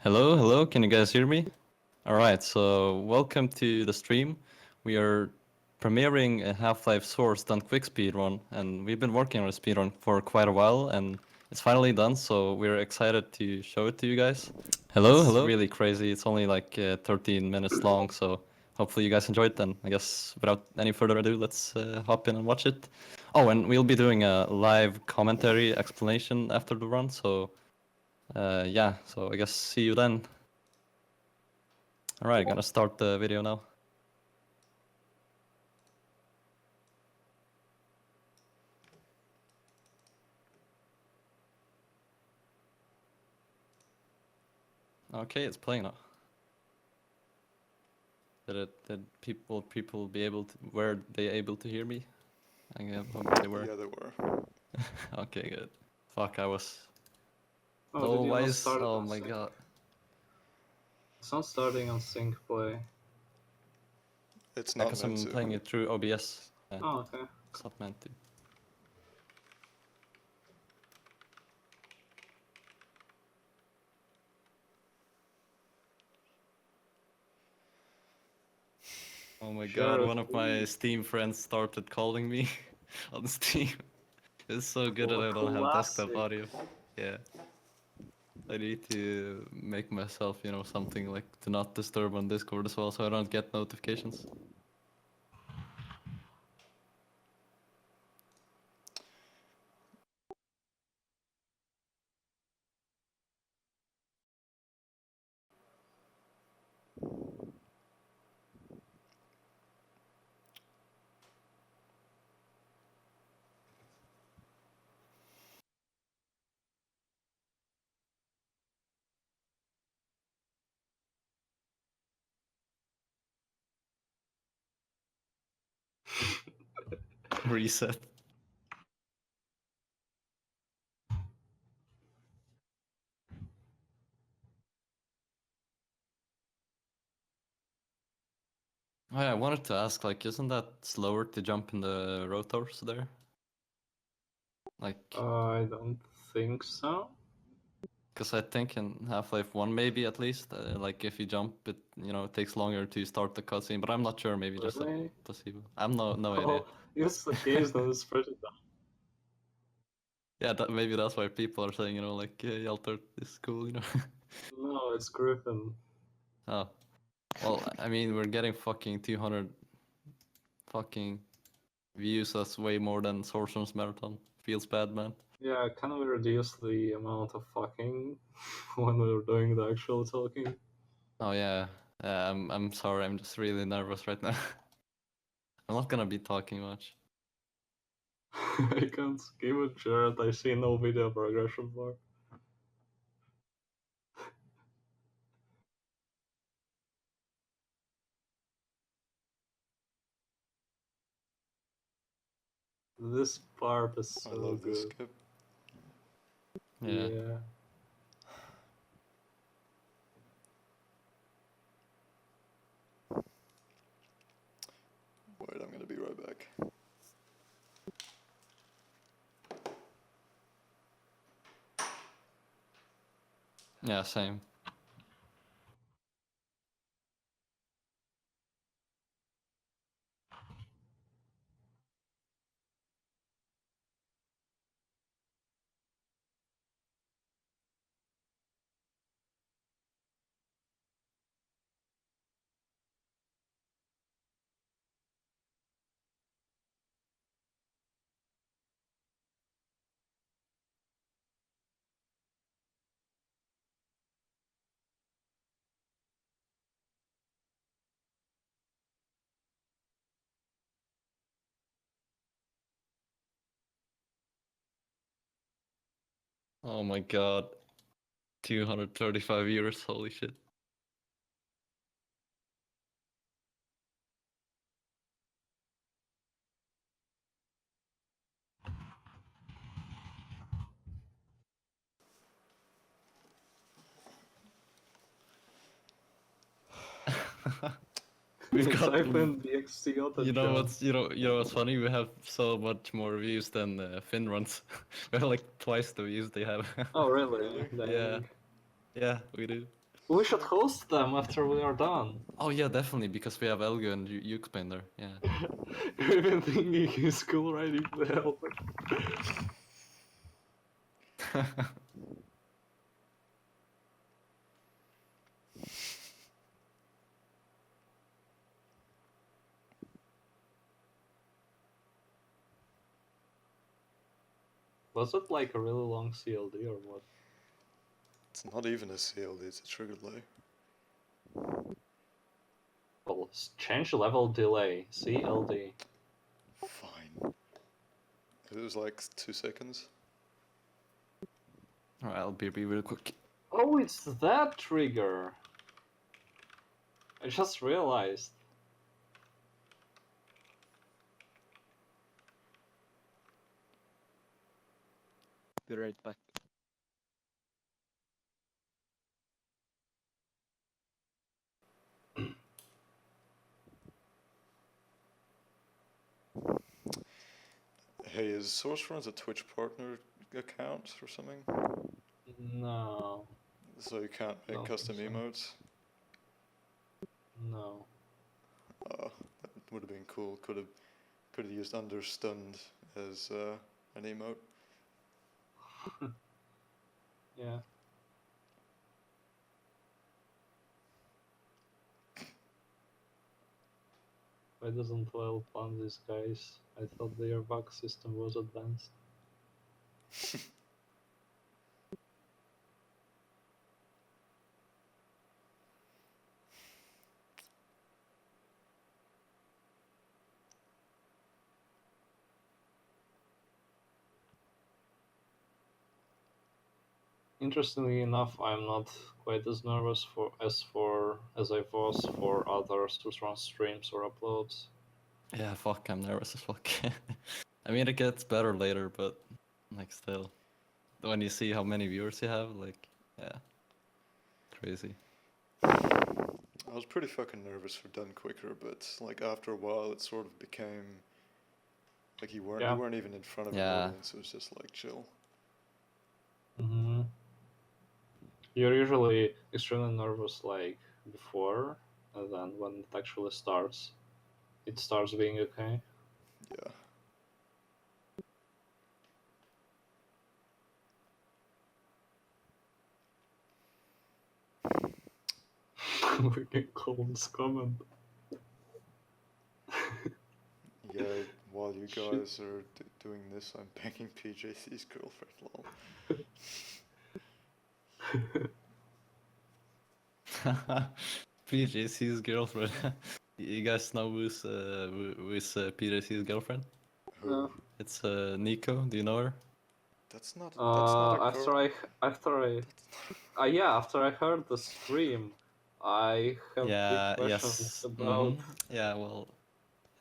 Hello, hello, can you guys hear me? Alright, so welcome to the stream. We are premiering a Half-Life Source done quick speedrun, and we've been working on a speedrun for quite a while, and it's finally done, so we're excited to show it to you guys. Hello, it's Hello. really crazy, it's only like 13 minutes long, so hopefully you guys enjoy it, and I guess without any further ado, let's hop in and watch it. Oh, and we'll be doing a live commentary explanation after the run, so yeah, so I guess see you then. Alright, gonna start the video now. Okay, it's playing now. Did people be able to, were they able to hear me? I hope they were. Yeah, they were. Okay, good. Fuck, I was. Oh, did you why not is? start it Oh on my sync? god. It's not starting on sync play. It's not Because meant I'm to. playing it through OBS. Oh, okay. It's not meant to. Oh my god, Sure, one of my Steam friends started calling me on Steam. It's so good that I don't have desktop classic. audio. Yeah. I need to make myself, something like to not disturb on Discord as well, so I don't get notifications. Reset. Oh yeah, I wanted to ask, like, isn't that slower to jump in the rotors there? Like, I don't think so. because I think in Half-Life 1 maybe at least, like if you jump, it takes longer to start the cutscene, but I'm not sure, maybe just a Really? placebo. I'm no idea. Oh, if it's the case, then it's pretty dumb. Yeah, maybe that's why people are saying, like, Yaltert is cool. No, it's Griffin. Oh, well, I mean, we're getting fucking 200 fucking views. That's way more than Sorcerer's Marathon. Feels bad, man. Yeah, can we reduce the amount of fucking when we're doing the actual talking? Oh yeah, I'm sorry. I'm just really nervous right now. I'm not gonna be talking much. I can't skip it, Jared. I see no video progression bar. This part is so I love this good. skip. Yeah. Yeah. Wait, I'm gonna be right back. Yeah, same. Oh my god. 235 years, holy shit. We've got Siphon the XT auto you know jump. what's what's funny? We have so much more views than Finn runs. We have like twice the views they have. Oh, really? Really? Yeah. Dang. Yeah, we do. We should host them after we are done. Oh yeah, definitely, because we have Elgo and Yuke's there. Yeah. You're even thinking he's cool riding the helmet. Was it like a really long CLD or what? It's not even a CLD, it's a trigger delay. Well, change level delay, CLD. Fine. It was like 2 seconds. Alright, I'll be real quick. Oh, it's that trigger! I just realized. Be right back. Hey, is Source a Twitch partner account or something? No, So you can't make Don't custom think so. emotes? no. Oh, that would have been cool. Could have used understunned as an emote. Yeah. Why doesn't well plan these guys? I thought their bug system was advanced. Interestingly enough, I'm not quite as nervous as I was for other Sutron streams or uploads. Yeah, fuck, I'm nervous as fuck. I mean, it gets better later, but like still, when you see how many viewers you have, like, yeah, crazy. I was pretty fucking nervous for Done Quicker, but like after a while, it sort of became like you weren't even in front of an Yeah. audience. It was just like chill. Mm-hmm. You're usually extremely nervous like before, and then when it actually starts, it starts being okay. Yeah. We can call this comment. Yeah, while you Shit. guys are doing this, I'm banging PJC's girlfriend, lol. PJC's girlfriend. You guys know who's PJC's girlfriend? Who? It's Nico. Do you know her? That's not a girl. After I heard the stream, I have big Yeah. questions Yes. about. Yeah. Well.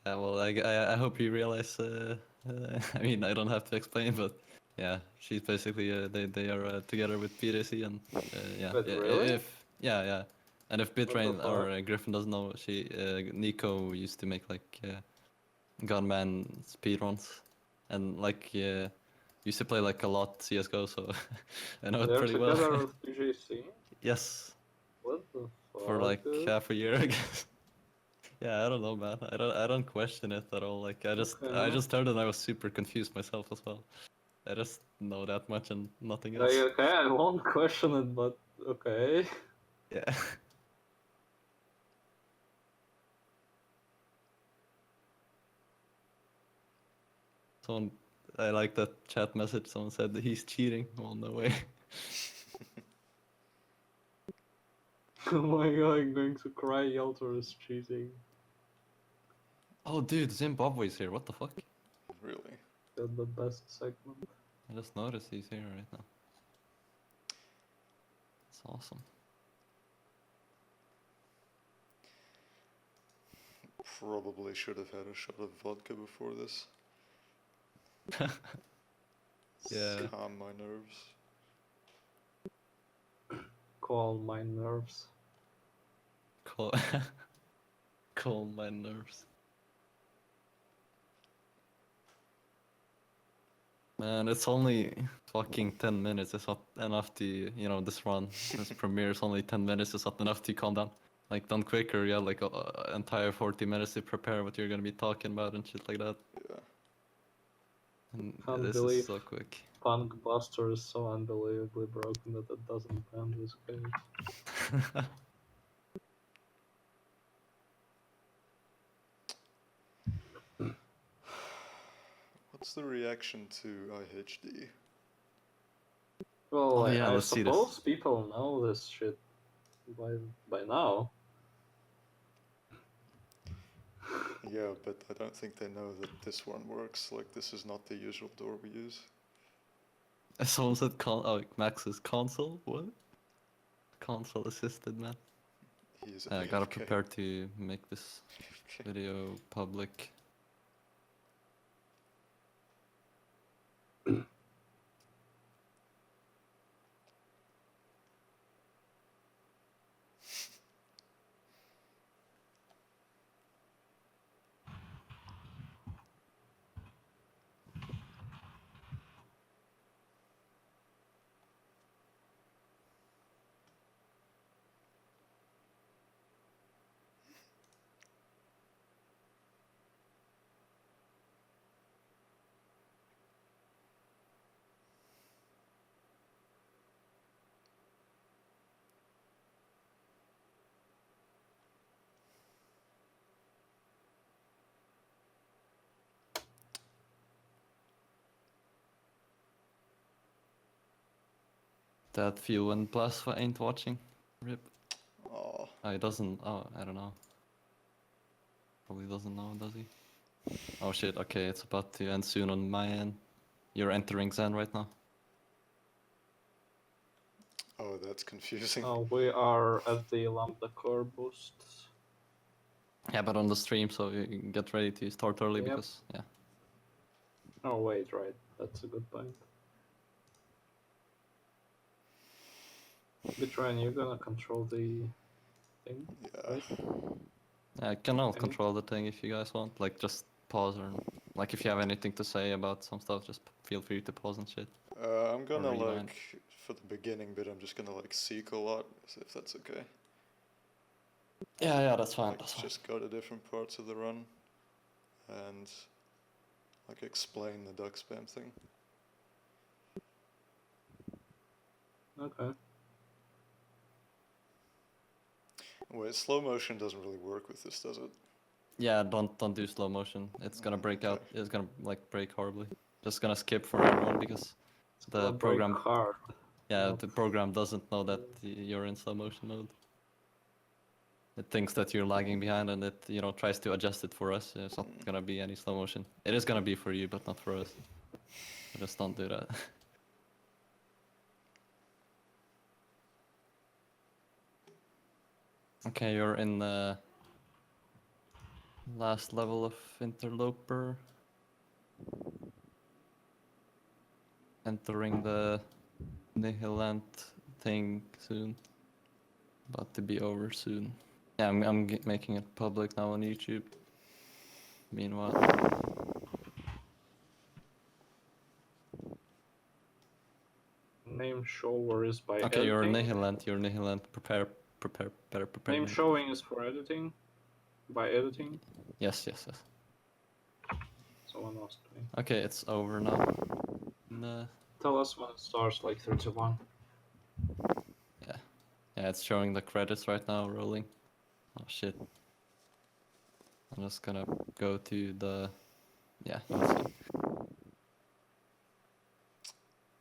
I hope you realize. I mean, I don't have to explain, but yeah, she's basically they are together with PJC and yeah. But Yeah. really? Yeah. And if What the Bitrain or fuck? Griffin doesn't know, Nico used to make like gunman speedruns, and like used to play like a lot CS:GO, so I know it They're pretty well. together with PJC? Yes, What the for fuck, like dude? half a year, I guess. Yeah, I don't know, man. I don't question it at all. Like I Okay. just heard it and I was super confused myself as well. I just know that much and nothing Like, else. okay, I won't question it, but okay. Yeah. Someone, I like that chat message. Someone said that he's cheating. Well, no way. Oh my god, I'm going to cry. Yelter is cheating. Oh, dude, Zimbabwe's here. What the fuck? Really? That's the best segment. I just noticed he's here right now. It's awesome. Probably should have had a shot of vodka before this. Yeah. Calm my nerves. Calm my nerves. Cal- Calm my nerves. Man, it's only fucking 10 minutes. It's not enough to, you know, this run. This premiere is only 10 minutes. It's not enough to calm down. Like, done quicker, yeah, like entire 40 minutes to prepare what you're gonna be talking about and shit like that. Yeah. And Can't this believe is so quick. Punk Buster is so unbelievably broken that it doesn't bend his case. What's the reaction to IHD? Well, Oh, yeah, I let's see this. suppose people know this shit by now. Yeah, but I don't think they know that this one works. Like, this is not the usual door we use. Someone said Max's console? What? Console assisted, man. He's I gotta AFK. prepare to make this video public. That few and Plasma ain't watching. Rip. Aw. Oh, he doesn't. Oh, I don't know. Probably doesn't know, does he? Oh shit, okay, it's about to end soon on my end. You're entering Zen right now. Oh, that's confusing. We are at the Lambda core boosts. Yeah, but on the stream, so you can get ready to start early Yep. because, yeah. Oh wait, right. That's a good point. Bitcoin, you're gonna control the thing? Yeah. Right? I can all Okay. control the thing if you guys want. Like, just pause or, like, if you have anything to say about some stuff, just feel free to pause and shit. I'm gonna rewind. like, for the beginning bit, I'm just gonna like seek a lot, if that's okay. Yeah, that's fine. Like, just go to different parts of the run and like explain the duck spam thing. Okay. Wait, slow motion doesn't really work with this, does it? Yeah, don't do slow motion. It's gonna break out. Okay. It's gonna like break horribly. Just gonna skip for everyone because It's the gonna break program. hard. Yeah, Not- the program doesn't know that you're in slow motion mode. It thinks that you're lagging behind, and it tries to adjust it for us. It's not gonna be any slow motion. It is gonna be for you, but not for us. So just don't do that. Okay, you're in the last level of interloper. Entering the Nihilant thing soon. About to be over soon. Yeah, I'm making it public now on YouTube. Meanwhile. Name shower is by Okay, you're editing. Nihilant. Prepare. Name showing is for editing. By editing. Yes. Someone asked me. Okay, it's over now. Tell us when it starts, like 31. Yeah, it's showing the credits right now, rolling. Oh shit. I'm just gonna go to the... Yeah, let's see.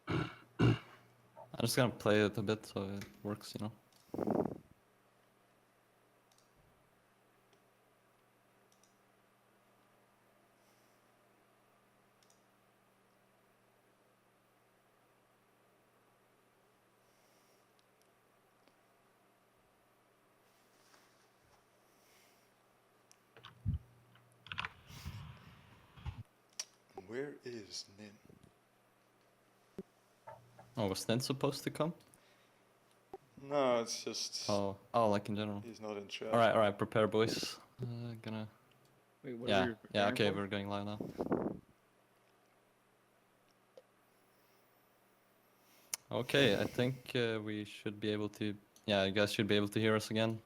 I'm just gonna play it a bit so it works, Where is Nin? Oh, was Nen supposed to come? No, it's just Oh, like in general. he's not in chat. Alright, prepare, boys. Gonna... Wait, what are we Yeah, preparing okay, for? we're going live now. Okay, I think we should be able to. Yeah, you guys should be able to hear us again.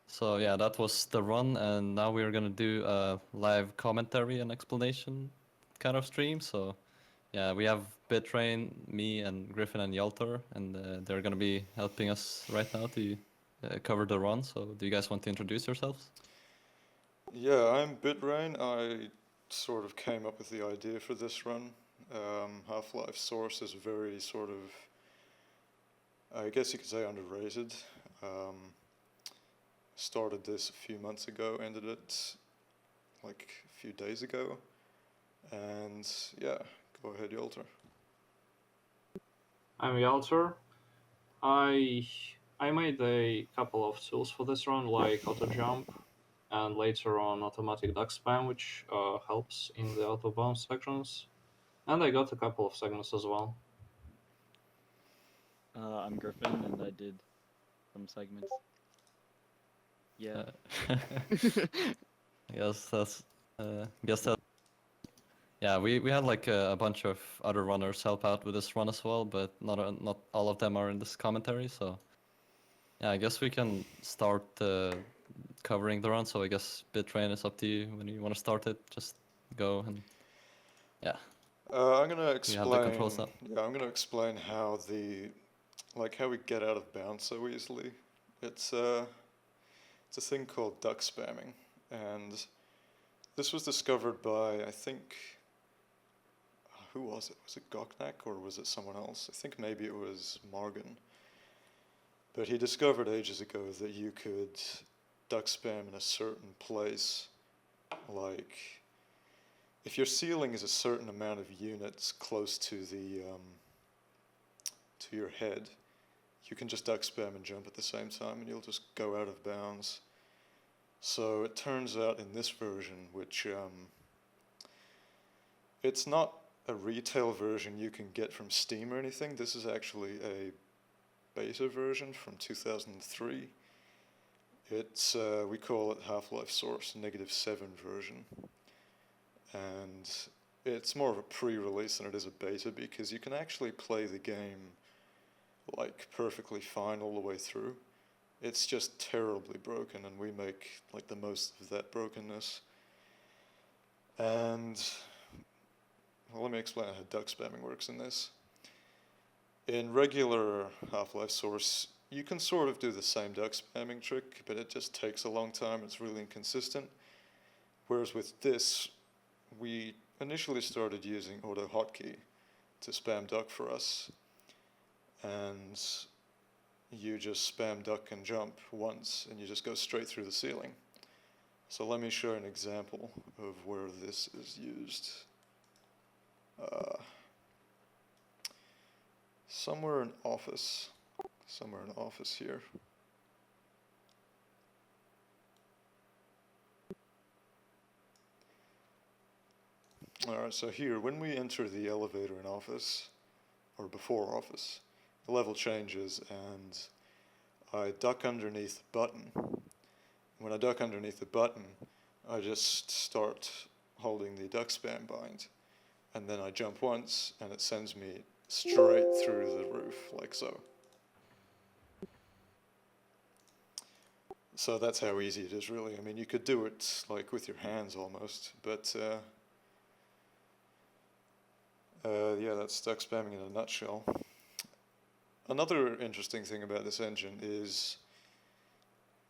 So yeah, that was the run, and now we're gonna do a live commentary and explanation kind of stream. So yeah, we have Bitrain, me, and Griffin and Yalter, and they're gonna be helping us right now to cover the run. So do you guys want to introduce yourselves? Yeah, I'm Bitrain. I sort of came up with the idea for this run. Half-Life Source is very sort of, I guess you could say, underrated. Started this a few months ago, ended it like a few days ago, and yeah, go ahead, Yalter. I'm Yalter. I made a couple of tools for this run, like auto jump, and later on automatic duck spam, which helps in the auto bounce sections. And I got a couple of segments as well. I'm Griffin, and I did some segments. Yeah. Yes, that's. Guess that. Yeah, we had like a bunch of other runners help out with this run as well, but not all of them are in this commentary. So yeah, I guess we can start covering the run. So I guess Bitrain is up to you when you want to start it. Just go and yeah. I'm gonna You have the controls explain. now. Yeah, I'm gonna explain how how we get out of bounds so easily. It's a thing called duck spamming, and this was discovered by, I think, who was it? Was it Goknak or was it someone else? I think maybe it was Morgan. But he discovered ages ago that you could duck spam in a certain place, like if your ceiling is a certain amount of units close to the to your head, you can just duck spam and jump at the same time, and you'll just go out of bounds. So it turns out in this version, which it's not a retail version you can get from Steam or anything. This is actually a beta version from 2003. It's we call it Half-Life Source -7 version, and it's more of a pre-release than it is a beta because you can actually play the game like perfectly fine all the way through. It's just terribly broken, and we make like the most of that brokenness. And well, let me explain how duck spamming works in this. In regular Half-Life Source, you can sort of do the same duck spamming trick, but it just takes a long time. It's really inconsistent. Whereas with this, we initially started using auto hotkey to spam duck for us, and you just spam duck and jump once, and you just go straight through the ceiling. So let me show an example of where this is used. Somewhere in office here. Alright, so here, when we enter the elevator in office, or before office, the level changes and I duck underneath the button. When I duck underneath the button, I just start holding the duck spam bind, and then I jump once and it sends me straight through the roof, like so. So that's how easy it is, really. I mean, you could do it like with your hands almost, but yeah, that's duck spamming in a nutshell. Another interesting thing about this engine is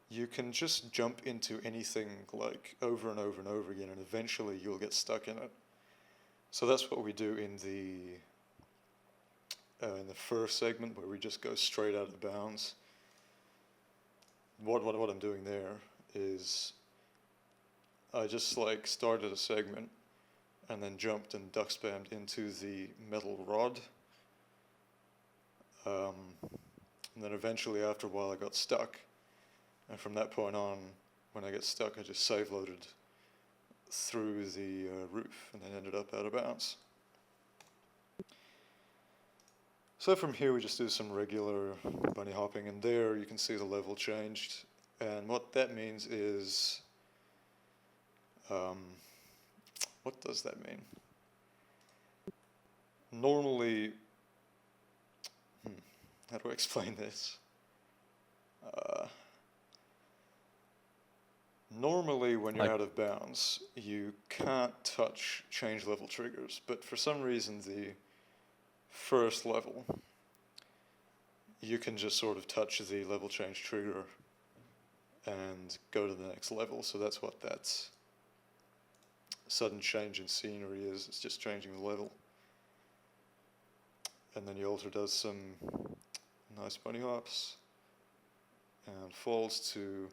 you can just jump into anything like over and over and over again, and eventually you'll get stuck in it. So that's what we do in the first segment, where we just go straight out of bounds. What I'm doing there is I just like started a segment and then jumped and duck spammed into the metal rod. And then eventually after a while I got stuck. And from that point on, when I get stuck, I just save loaded through the roof and then ended up out of bounds. So from here we just do some regular bunny hopping, and there you can see the level changed. And what that means is, what does that mean? Normally how do I explain this? Normally, when you're Like- out of bounds, you can't touch change level triggers, but for some reason, the first level, you can just sort of touch the level change trigger and go to the next level. So that's what that sudden change in scenery is. It's just changing the level. And then Yolter does some nice bunny hops and falls to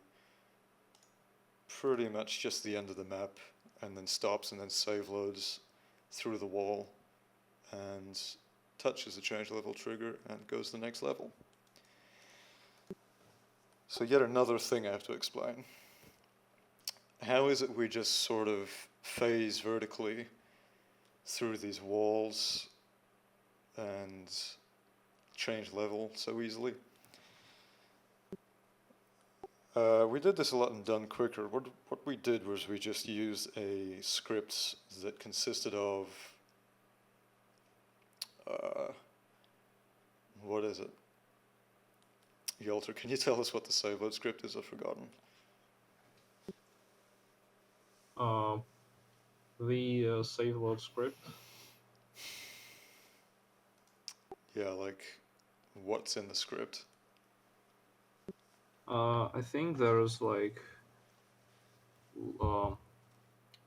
pretty much just the end of the map, and then stops and then save loads through the wall and touches the change level trigger and goes to the next level. So yet another thing I have to explain. How is it we just sort of phase vertically through these walls and change level so easily? We did this a lot in Done Quicker. What we did was we just used a script that consisted of what is it? Yolter, can you tell us what the save load script is? I've forgotten. The save load script. Yeah, like what's in the script? I think there's like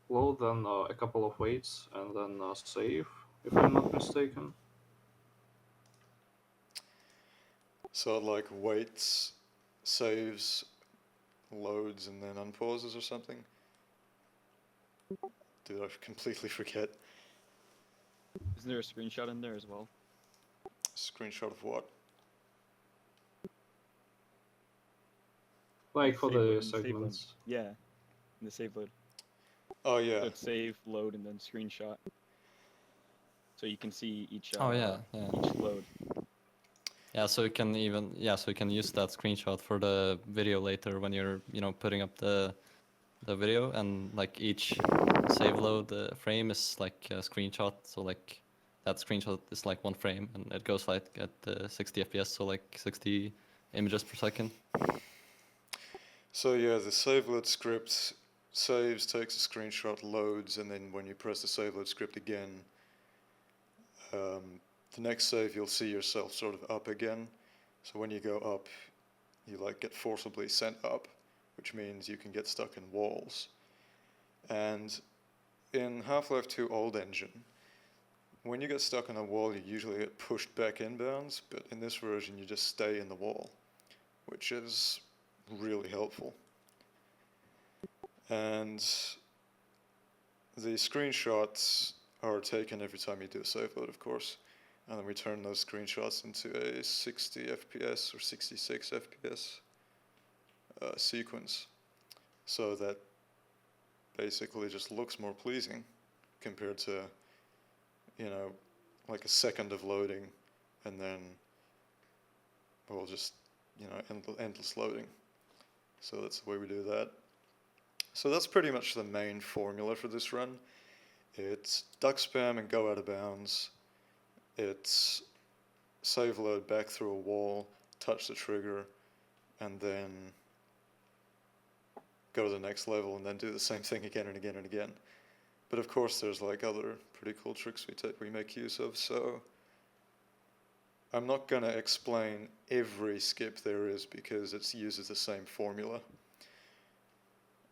load then a couple of waits and then save, if I'm not mistaken. So it like waits, saves, loads, and then unpauses or something? Did I completely forget? Isn't there a screenshot in there as well? Screenshot of what? Like for Save load the and save load. segments. Yeah, in the save load. Oh yeah. So it's save, load, and then screenshot. So you can see each. Oh, yeah, yeah. Each load. Yeah, so you can use that screenshot for the video later when you're putting up the video, and like each save load frame is like a screenshot. So like that screenshot is like one frame, and it goes like at 60 FPS, so like 60 images per second. So yeah, the save load script saves, takes a screenshot, loads, and then when you press the save load script again, the next save you'll see yourself sort of up again. So when you go up, you like get forcibly sent up, which means you can get stuck in walls. And in Half-Life 2 Old Engine, when you get stuck in a wall, you usually get pushed back inbounds, but in this version you just stay in the wall, which is really helpful. And the screenshots are taken every time you do a save load, of course, and then we turn those screenshots into a 60 FPS or 66 FPS sequence, so that basically just looks more pleasing compared to, like a second of loading and then, well, just, endless loading. So that's the way we do that. So that's pretty much the main formula for this run. It's duck spam and go out of bounds. It's save load back through a wall, touch the trigger, and then go to the next level and then do the same thing again and again and again. But of course there's like other pretty cool tricks we make use of, so I'm not going to explain every skip there is because it uses the same formula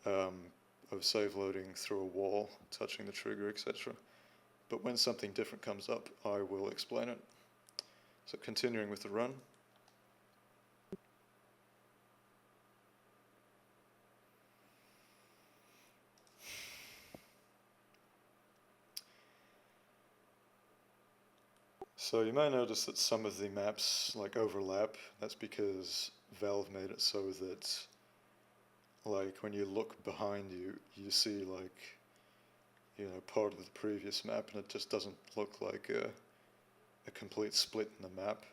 of save loading through a wall, touching the trigger, etc. But when something different comes up, I will explain it. So continuing with the run. So you may notice that some of the maps like overlap. That's because Valve made it so that like when you look behind you, you see like, part of the previous map, and it just doesn't look like a complete split in the map.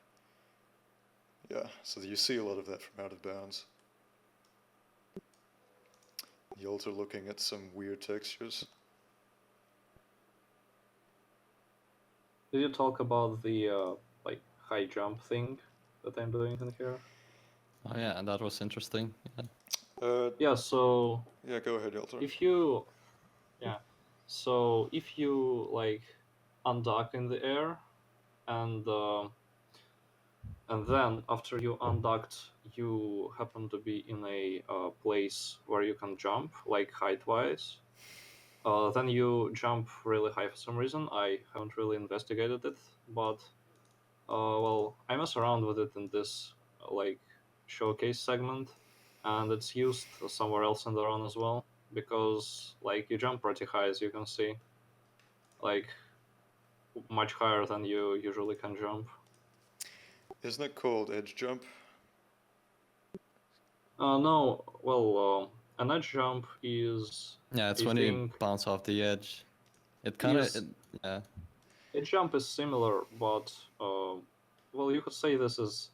Yeah, so you see a lot of that from out of bounds. You're also looking at some weird textures. Did you talk about the like high jump thing that I'm doing in here. Oh yeah, and that was interesting. Yeah. Yeah, so Yeah, go ahead, Yelter. if you so if you like undock in the air and then after you undocked you happen to be in a place where you can jump like height wise, then you jump really high for some reason. I haven't really investigated it, but well, I mess around with it in this like showcase segment, and it's used somewhere else in the run as well because like you jump pretty high as you can see, like much higher than you usually can jump. Isn't it called edge jump? No, well, an edge jump is Yeah, it's a when you thing. bounce off the edge. It kind of, Yes, yeah. edge jump is similar, but well, you could say this is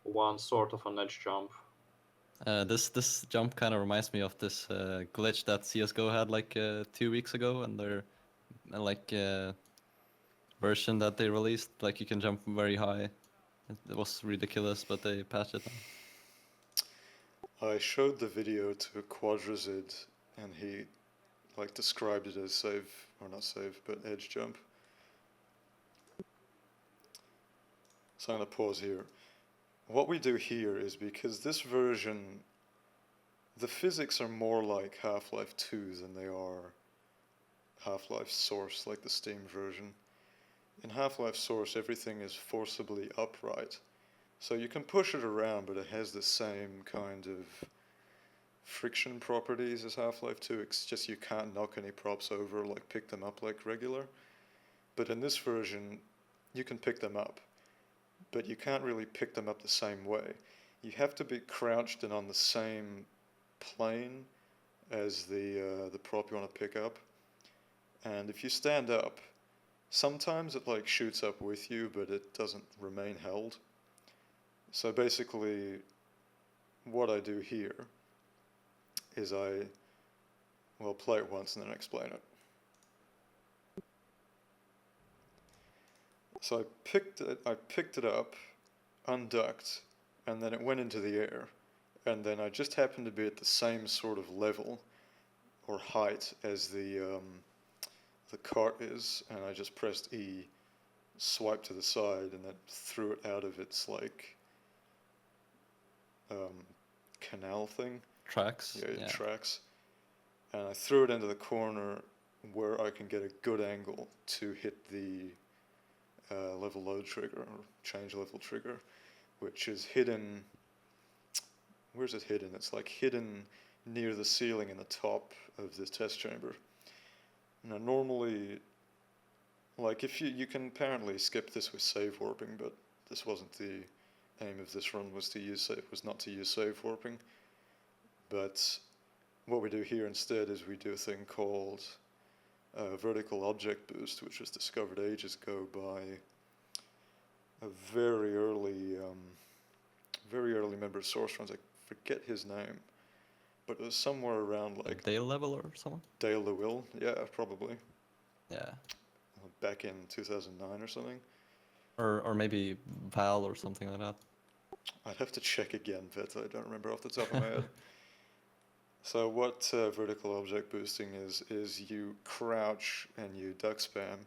one sort of an edge jump. This jump kind of reminds me of this glitch that CS:GO had like 2 weeks ago, and their like version that they released. Like you can jump very high. It was ridiculous, but they patched it now. I showed the video to Quadrazid, and he like described it as save, or not save, but edge jump. So I'm gonna pause here. What we do here is because this version, the physics are more like Half-Life 2 than they are Half-Life Source, like the Steam version. In Half-Life Source, everything is forcibly upright. So you can push it around, but it has the same kind of friction properties as Half-Life 2. It's just you can't knock any props over, like pick them up like regular. But in this version, you can pick them up, but you can't really pick them up the same way. You have to be crouched and on the same plane as the prop you want to pick up. And if you stand up, sometimes it like shoots up with you, but it doesn't remain held. So basically, what I do here is well, play it once and then explain it. So I picked it up, unducked, and then it went into the air. And then I just happened to be at the same sort of level or height as the cart is, and I just pressed E, swiped to the side, and that threw it out of its like canal thing. Tracks. Yeah, tracks. And I threw it into the corner where I can get a good angle to hit the level load trigger or change level trigger, which is hidden. Where's it hidden? It's like hidden near the ceiling in the top of this test chamber. Now normally, like if you can apparently skip this with save warping, but this wasn't the aim of this run. Was not to use save warping. But what we do here instead is we do a thing called vertical object boost, which was discovered ages ago by a very early member of Source Runs. I forget his name, but it was somewhere around like Dale level or someone. Dale LeWill, yeah, probably. Yeah. Back in 2009 or something. Or maybe Val or something like that. I'd have to check again, but I don't remember off the top of my head. So what vertical object boosting is you crouch and you duck spam,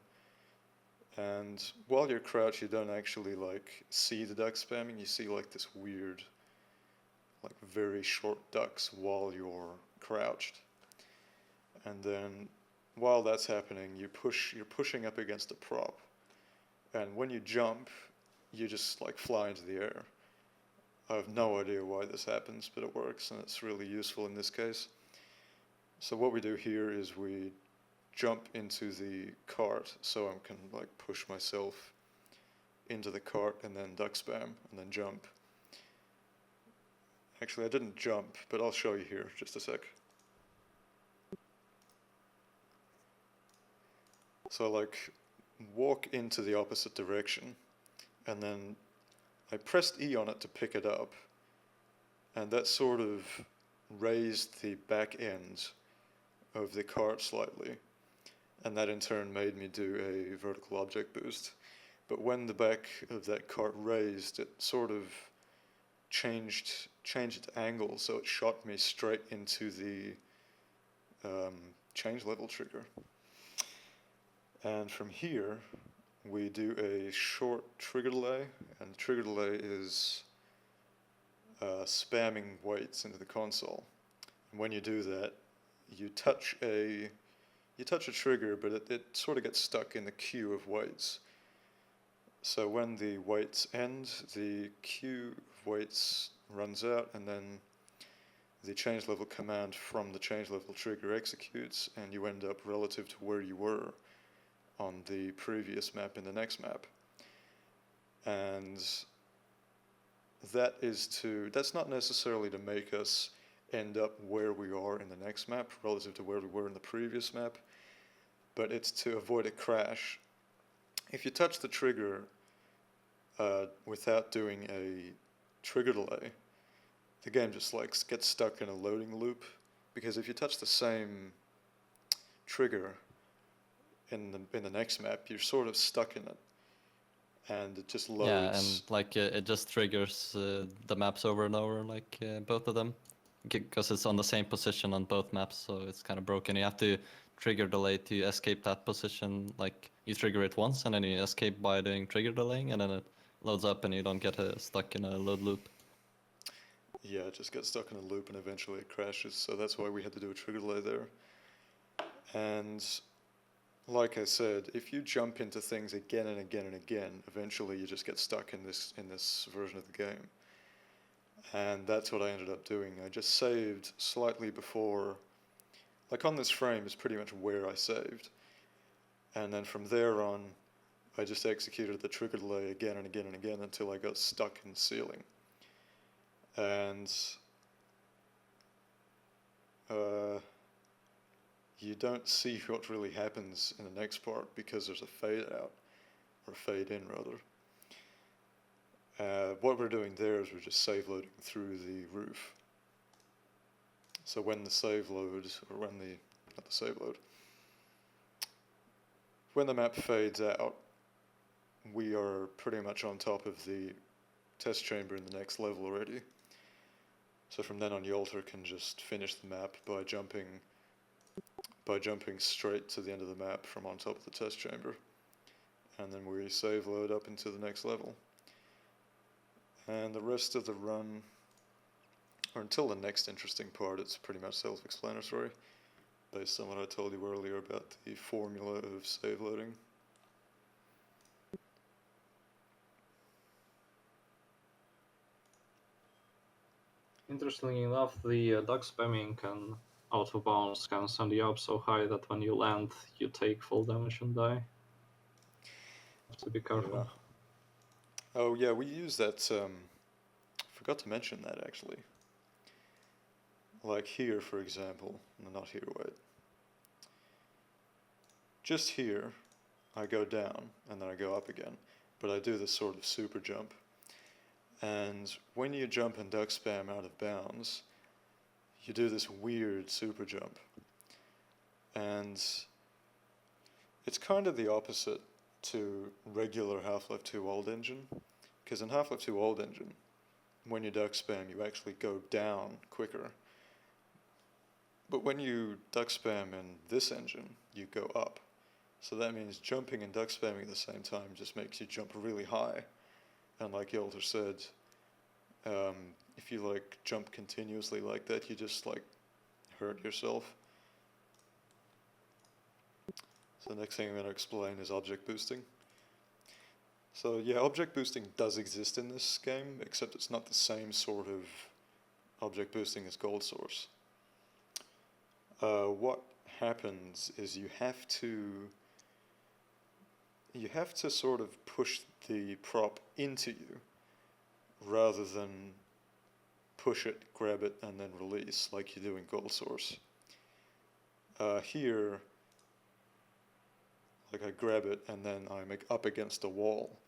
and while you're crouched you don't actually like see the duck spamming, you see like this weird like very short ducks while you're crouched. And then while that's happening you're pushing up against a prop, and when you jump you just like fly into the air. I have no idea why this happens, but it works and it's really useful in this case. So what we do here is we jump into the cart, so I can like push myself into the cart and then duck spam and then jump. Actually I didn't jump, but I'll show you here just a sec. So like walk into the opposite direction, and then I pressed E on it to pick it up, and that sort of raised the back end of the cart slightly, and that in turn made me do a vertical object boost. but when the back of that cart raised, it sort of changed its angle, so it shot me straight into the change level trigger. And from here, we do a short trigger delay, and the trigger delay is spamming weights into the console. And when you do that, you touch a trigger, but it sort of gets stuck in the queue of weights. So when the weights end, the queue of weights runs out, and then the change level command from the change level trigger executes, and you end up relative to where you were on the previous map in the next map. And that's not necessarily to make us end up where we are in the next map relative to where we were in the previous map, but it's to avoid a crash. If you touch the trigger without doing a trigger delay, the game just like gets stuck in a loading loop, because if you touch the same trigger in the next map, you're sort of stuck in it, and it just loads. Yeah, and like it just triggers the maps over and over, like both of them, because it's on the same position on both maps, so it's kind of broken. You have to trigger delay to escape that position. Like you trigger it once, and then you escape by doing trigger delaying, and then it loads up, and you don't get stuck in a load loop. Yeah, it just gets stuck in a loop, and eventually it crashes. So that's why we had to do a trigger delay there. And like I said, if you jump into things again and again and again, eventually you just get stuck in this version of the game. And that's what I ended up doing. I just saved slightly before, like on this frame is pretty much where I saved. And then from there on, I just executed the trigger delay again and again and again until I got stuck in the ceiling. And you don't see what really happens in the next part because there's a fade out, or fade in rather. What we're doing there is we're just save loading through the roof. So when the save load, or when the, not the save load, when the map fades out, we are pretty much on top of the test chamber in the next level already. So from then on, Yolter can just finish the map by jumping straight to the end of the map from on top of the test chamber. And then we save load up into the next level. And the rest of the run, or until the next interesting part, it's pretty much self-explanatory, based on what I told you earlier about the formula of save loading. Interestingly enough, the duck spamming and auto bounce can send you up so high that when you land, you take full damage and die. Have to be careful. Yeah. Oh yeah, we use that, forgot to mention that actually. Like here, for example, no, not here, wait. Just here, I go down, and then I go up again, but I do this sort of super jump. And when you jump and duck spam out of bounds, you do this weird super jump. And it's kind of the opposite to regular Half-Life 2 Old Engine, because in Half-Life 2 Old Engine, when you duck spam, you actually go down quicker. But when you duck spam in this engine, you go up. So that means jumping and duck spamming at the same time just makes you jump really high. And like Yolter said, if you like jump continuously like that, you just like hurt yourself. So the next thing I'm going to explain is object boosting. So yeah, object boosting does exist in this game, except it's not the same sort of object boosting as Gold Source. What happens is you have to sort of push the prop into you rather than push it, grab it, and then release like you do in Gold Source. Here, like I grab it and then I'm up against a wall.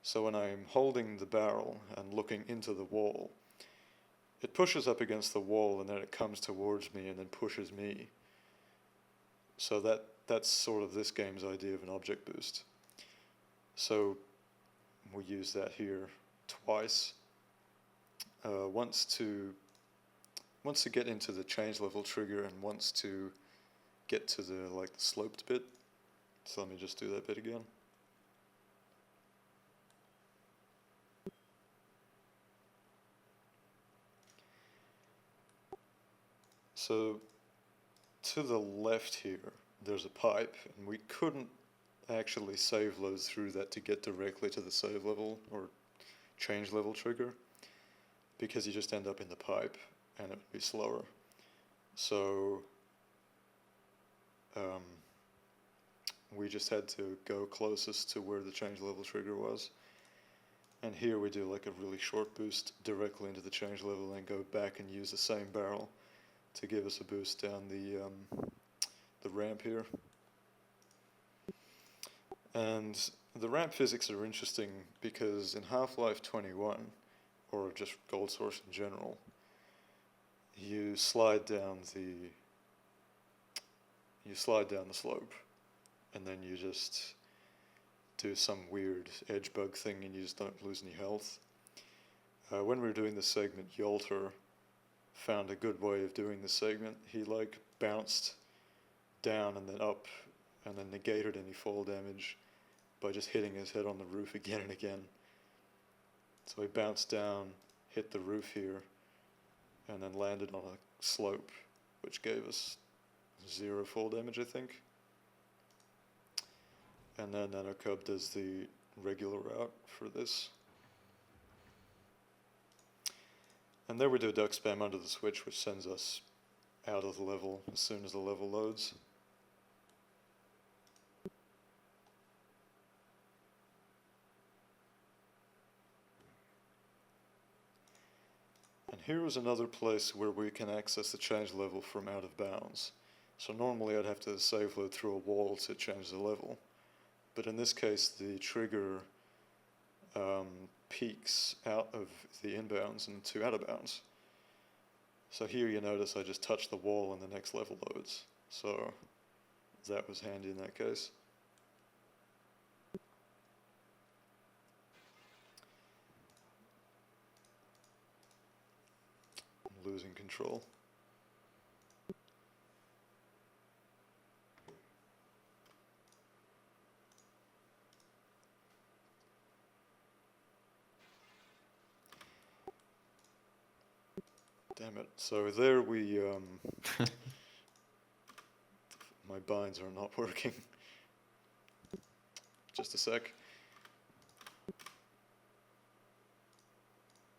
So when I'm holding the barrel and looking into the wall, it pushes up against the wall and then it comes towards me and then pushes me. So that's sort of this game's idea of an object boost. So we use that here twice. Once to get into the change level trigger, and once to get to the sloped bit. So let me just do that bit again. So to the left here, there's a pipe, and we couldn't actually save load through that to get directly to the save level or change level trigger, because you just end up in the pipe and it would be slower. So we just had to go closest to where the change level trigger was. And here we do like a really short boost directly into the change level and go back and use the same barrel to give us a boost down the ramp here. And the ramp physics are interesting because in Half-Life 21, or just Gold Source in general, you slide down the slope, and then you just do some weird edge bug thing and you just don't lose any health. When we were doing this segment, Yolter found a good way of doing this segment. He bounced down and then up and then negated any fall damage by just hitting his head on the roof again and again. So he bounced down, hit the roof here, and then landed on a slope, which gave us 0 fall damage, I think. And then NanoCub does the regular route for this. And there we do a duck spam under the switch, which sends us out of the level as soon as the level loads. And here was another place where we can access the change level from out of bounds. So normally I'd have to save load through a wall to change the level. But in this case, the trigger peaks out of the inbounds and to out of bounds. So here you notice I just touched the wall and the next level loads. So that was handy in that case. I'm losing control. Damn it. So there we, my binds are not working. Just a sec.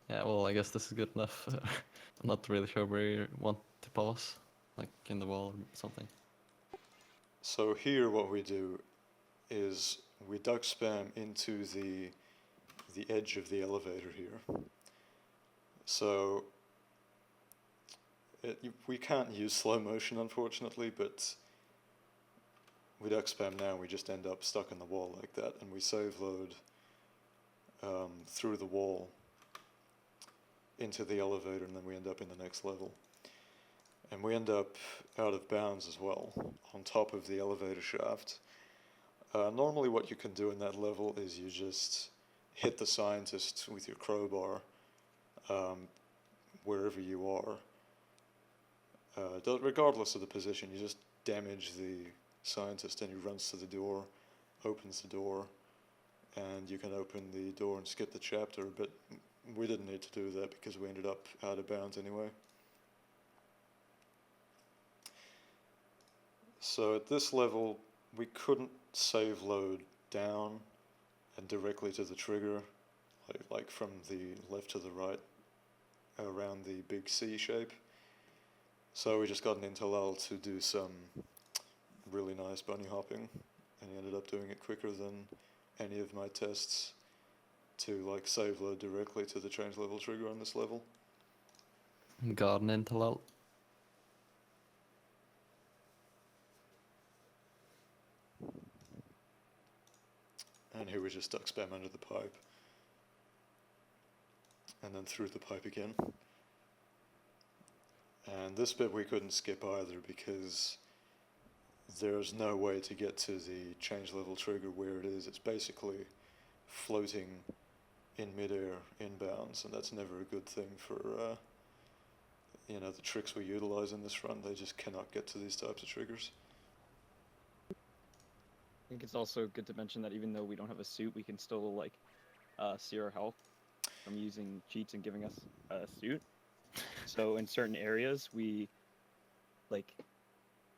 Yeah, well, I guess this is good enough. I'm not really sure where you want to pause, like in the wall or something. So here what we do is we duck spam into the edge of the elevator here. So we can't use slow motion, unfortunately, but we duck spam now, we just end up stuck in the wall like that, and we save load through the wall into the elevator, and then we end up in the next level. And we end up out of bounds as well, on top of the elevator shaft. Normally what you can do in that level is you just hit the scientist with your crowbar wherever you are. Regardless of the position, you just damage the scientist and he runs to the door, opens the door, and you can open the door and skip the chapter, but we didn't need to do that because we ended up out of bounds anyway. So at this level, we couldn't save load down and directly to the trigger, like from the left to the right, around the big C shape. So we just got an Intel to do some really nice bunny hopping, and he ended up doing it quicker than any of my tests to save load directly to the change level trigger on this level. Garden interval. And here we just duck spam under the pipe, and then through the pipe again. And this bit we couldn't skip either because there's no way to get to the change level trigger where it is. It's basically floating in midair inbounds, and that's never a good thing for you know, the tricks we utilize in this run. They just cannot get to these types of triggers. I think it's also good to mention that even though we don't have a suit, we can still like see our health from using cheats and giving us a suit. So in certain areas, we like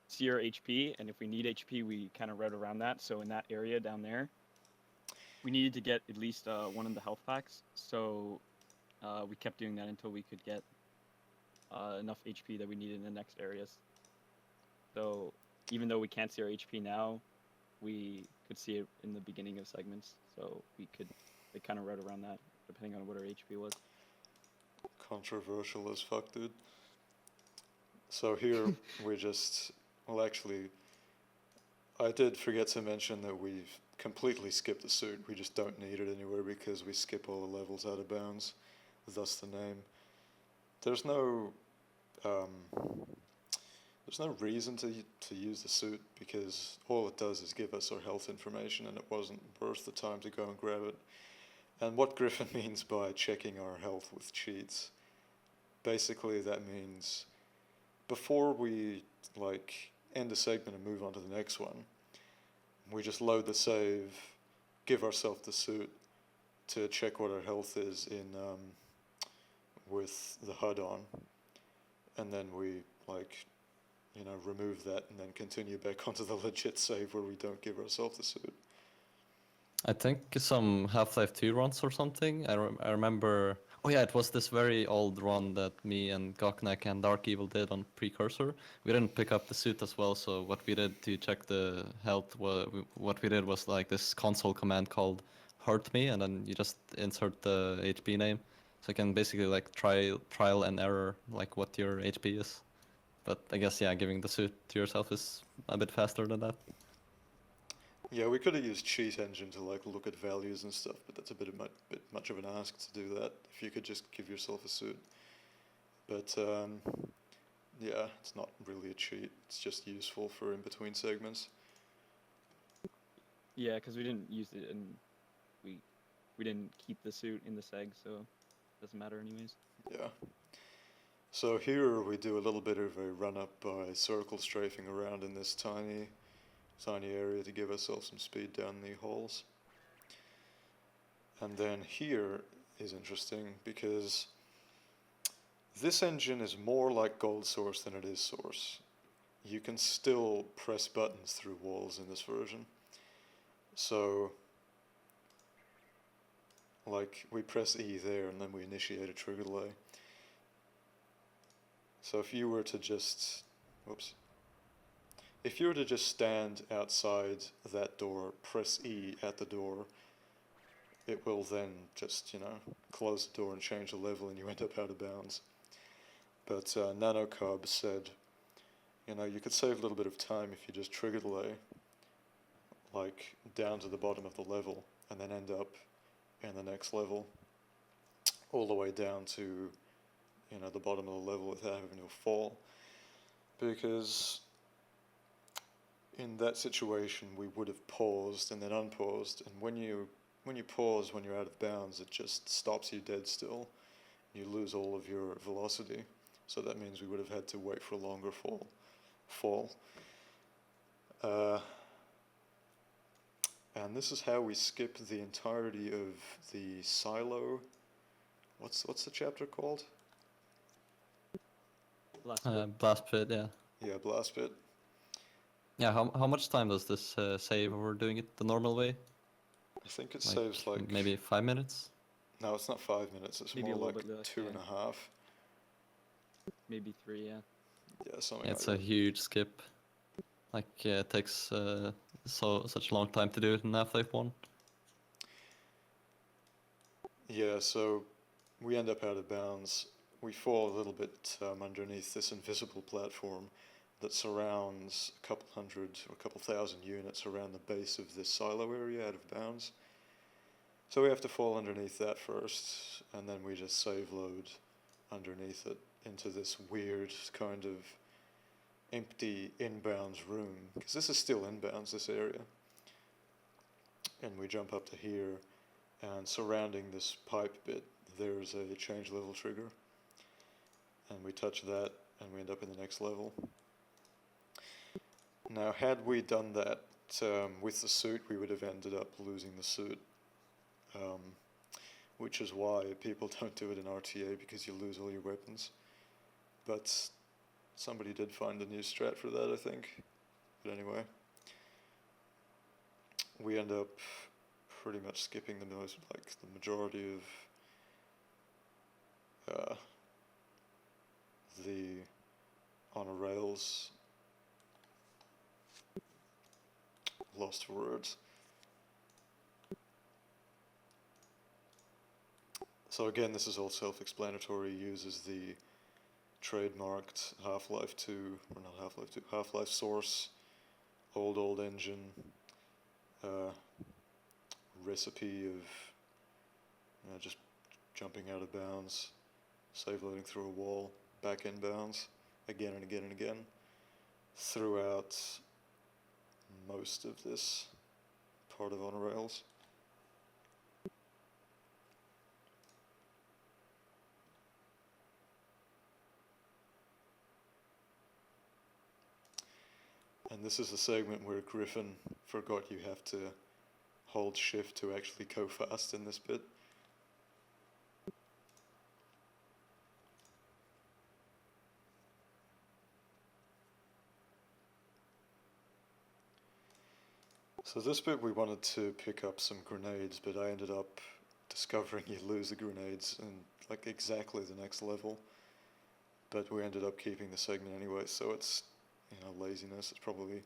see our HP, and if we need HP, we kind of route around that. So in that area down there, we needed to get at least one of the health packs. So we kept doing that until we could get enough HP that we needed in the next areas. So even though we can't see our HP now, we could see it in the beginning of segments. So we could kind of route around that depending on what our HP was. Controversial as fuck, dude. So here we just, well, actually, I did forget to mention that we've completely skipped the suit. We just don't need it anywhere because we skip all the levels out of bounds, thus the name. There's no reason to use the suit because all it does is give us our health information, and it wasn't worth the time to go and grab it. And what Griffin means by checking our health with cheats, basically that means before we like end a segment and move on to the next one, we just load the save, give ourselves the suit to check what our health is in with the HUD on, and then we like, you know, remove that and then continue back onto the legit save where we don't give ourselves the suit. I think some Half-Life 2 runs or something. I remember. Oh yeah, it was this very old run that me and Goknak and Dark Evil did on Precursor. We didn't pick up the suit as well, so what we did to check the health, what we did was like this console command called hurt me, and then you just insert the HP name. So you can basically like trial and error like what your HP is. But I guess yeah, giving the suit to yourself is a bit faster than that. Yeah, we could have used Cheat Engine to like look at values and stuff, but that's a bit much of an ask to do that. If you could just give yourself a suit, but yeah, it's not really a cheat. It's just useful for in between segments. Yeah, because we didn't use it and we didn't keep the suit in the seg, so it doesn't matter anyways. Yeah. So here we do a little bit of a run up by circle strafing around in this tiny area to give ourselves some speed down the holes. And then here is interesting because this engine is more like Gold Source than it is Source. You can still press buttons through walls in this version. So, like, we press E there and then we initiate a trigger delay. So if you were to just, whoops. If you were to just stand outside that door, press E at the door, it will then just, you know, close the door and change the level and you end up out of bounds. But NanoCub said, you know, you could save a little bit of time if you just trigger delay, like down to the bottom of the level, and then end up in the next level, all the way down to, you know, the bottom of the level without having to fall. Because in that situation, we would have paused and then unpaused, and when you pause when you're out of bounds, it just stops you dead still. You lose all of your velocity, so that means we would have had to wait for a longer fall. And this is how we skip the entirety of the silo. What's the chapter called? Blast pit, yeah. Yeah, blast pit. Yeah, how much time does this save if we're doing it the normal way? I think it Like, saves like maybe 5 minutes? No, it's not 5 minutes. It's Maybe a more little like bit less, 2.5. Maybe 3, yeah. Yeah, something It's like a that. huge skip. Like it takes such a long time to do it in Half-Life 1. Yeah, so we end up out of bounds. We fall a little bit underneath this invisible platform that surrounds a couple hundred or a couple thousand units around the base of this silo area out of bounds. So we have to fall underneath that first, and then we just save load underneath it into this weird kind of empty inbounds room, because this is still inbounds, this area. And we jump up to here, and surrounding this pipe bit there's a change level trigger, and we touch that and we end up in the next level. Now had we done that with the suit, we would have ended up losing the suit, which is why people don't do it in RTA, because you lose all your weapons. But somebody did find a new strat for that, I think. But anyway, we end up pretty much skipping the majority of the on a rails. Lost for words. So again, this is all self-explanatory. Uses the trademarked Half-Life 2, or not Half-Life 2, Half-Life source, old engine, recipe of just jumping out of bounds, save loading through a wall, back in bounds, again and again and again, throughout most of this part of on rails. And this is a segment where Griffin forgot you have to hold shift to actually go fast in this bit. So this bit we wanted to pick up some grenades, but I ended up discovering you lose the grenades in like exactly the next level. But we ended up keeping the segment anyway, so it's, you know, laziness. It's probably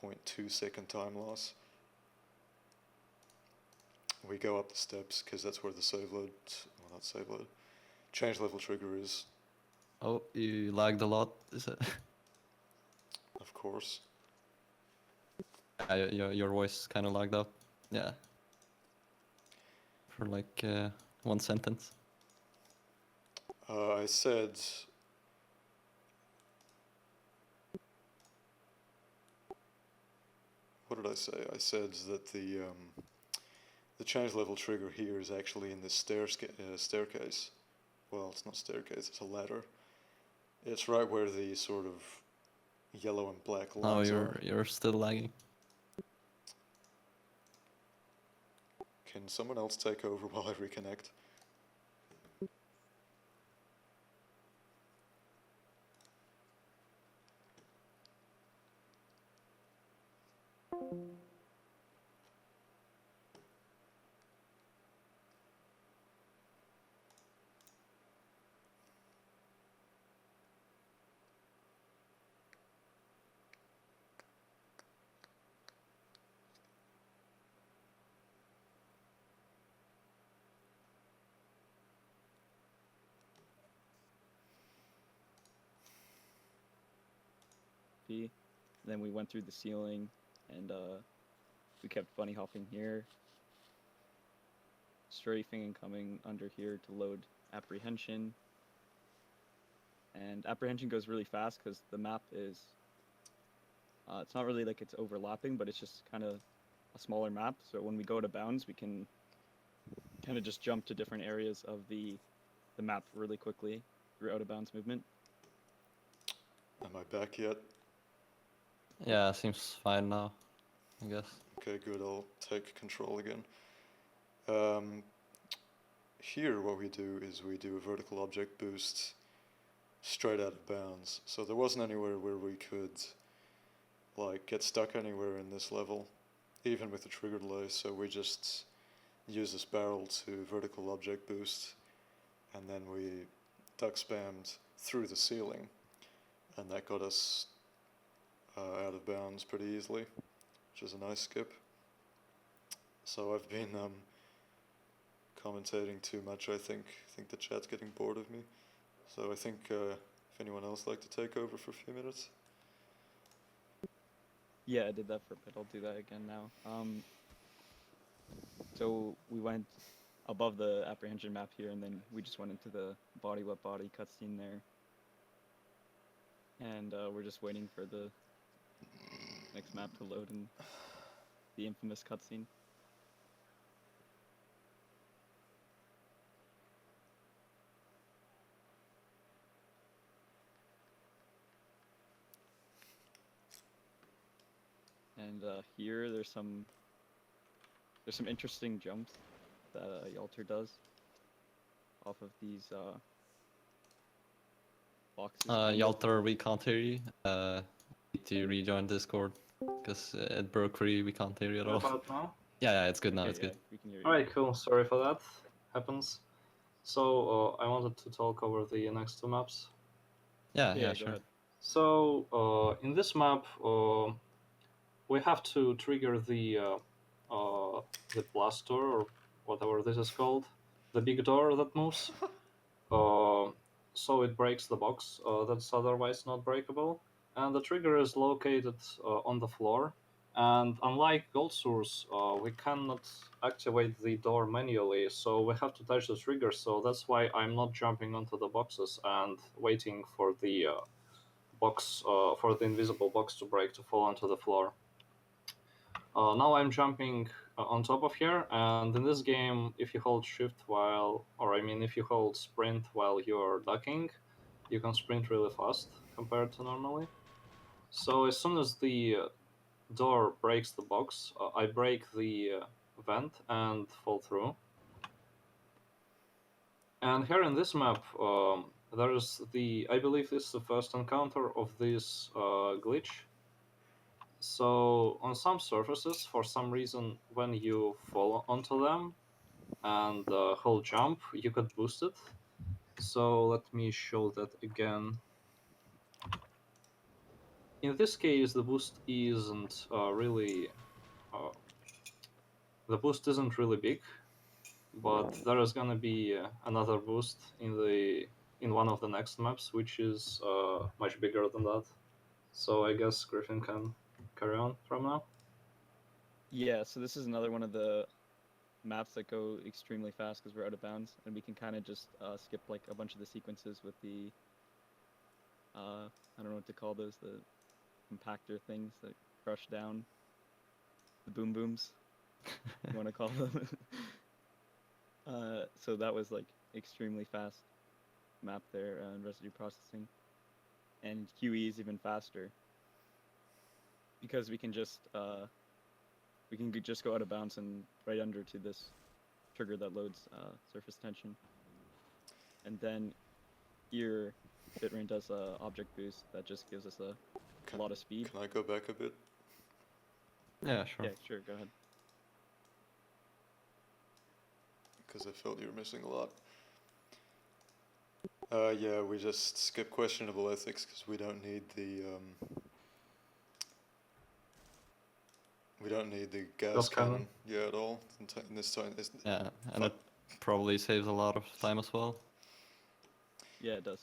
0.2 second time loss. We go up the steps because that's where the save load, well, not save load, change level trigger is, Oh, you lagged a lot, is it? of course. Your voice kind of lagged out. Yeah. For like one sentence. I said, what did I say? I said that the change level trigger here is actually in this staircase. Well, it's not staircase, it's a ladder. It's right where the sort of yellow and black Oh, lines are. you're still lagging. Can someone else take over while I reconnect? Then we went through the ceiling, and we kept bunny hopping here, strafing and coming under here to load apprehension. And apprehension goes really fast because the map is, it's not really like it's overlapping, but it's just kind of a smaller map. So when we go to bounds, we can kind of just jump to different areas of the map really quickly through out of bounds movement. Am I back yet? Yeah, seems fine now, I guess. Okay, good, I'll take control again. Here what we do is we do a vertical object boost straight out of bounds. So there wasn't anywhere where we could like get stuck anywhere in this level, even with the trigger delay, so we just use this barrel to vertical object boost, and then we duck spammed through the ceiling, and that got us out of bounds pretty easily, which is a nice skip. So I've been commentating too much, I think. I think the chat's getting bored of me. So I think if anyone else like to take over for a few minutes. Yeah, I did that for a bit. I'll do that again now. So we went above the apprehension map here, and then we just went into the body wet body cutscene there. And we're just waiting for the next map to load in the infamous cutscene. And here there's some interesting jumps that Yalter does off of these boxes. Yalter, we can't hear you. Need to rejoin Discord because it broke free. We can't hear you at What all. about now? Yeah, it's good now. Okay, It's yeah, good. we can hear you. Alright, cool. Sorry for that. Happens. So, I wanted to talk over the next two maps. Yeah, Yeah, go sure. ahead. So, in this map, we have to trigger the blast door, or whatever this is called, the big door that moves. So it breaks the box that's otherwise not breakable. And the trigger is located on the floor. And unlike Gold Source, we cannot activate the door manually, so we have to touch the trigger. So that's why I'm not jumping onto the boxes and waiting for the for the invisible box to break to fall onto the floor. Now I'm jumping on top of here, and in this game, if you hold shift if you hold sprint while you're ducking, you can sprint really fast compared to normally. So as soon as the door breaks the box, I break the vent and fall through. And here in this map, there's I believe this is the first encounter of this glitch. So on some surfaces, for some reason, when you fall onto them and hold jump, you could boost it. So let me show that again. In this case, the boost isn't really big, but there is gonna be another boost in one of the next maps, which is much bigger than that. So I guess Griffin can carry on from now. Yeah, so this is another one of the maps that go extremely fast because we're out of bounds, and we can kind of just skip like a bunch of the sequences with the I don't know what to call those, the compactor things that crush down the boom booms. You want to call them? So that was like extremely fast map there and residue processing, and QE is even faster because we can just go out of bounds and right under to this trigger that loads surface tension, and then here Bitrain does a object boost that just gives us a lot of speed. Can I go back a bit? Yeah, sure. Yeah, sure, go ahead. Because I felt you were missing a lot. Yeah, we just skip questionable ethics because we don't need the gas Gas cannon. cannon. Yeah, at all in this time. Yeah, and it probably saves a lot of time as well. Yeah, it does.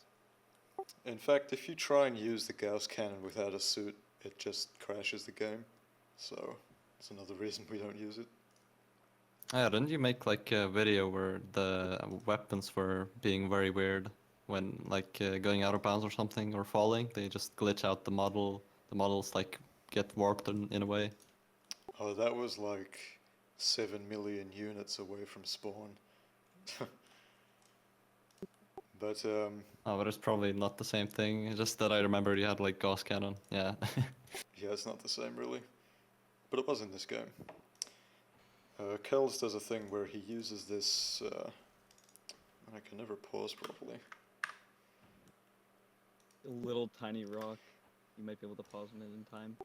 In fact, if you try and use the Gauss cannon without a suit, it just crashes the game. So, it's another reason we don't use it. Yeah, didn't you make like a video where the weapons were being very weird when like going out of bounds or something or falling? They just glitch out the model. The models like get warped in a way. Oh, that was like 7 million units away from spawn. But, Oh, but it's probably not the same thing. It's just that I remember you had like Gauss cannon. Yeah. yeah, it's not the same really. But it was in this game. Kells does a thing where he uses this... I can never pause properly. A little tiny rock. You might be able to pause on it in time.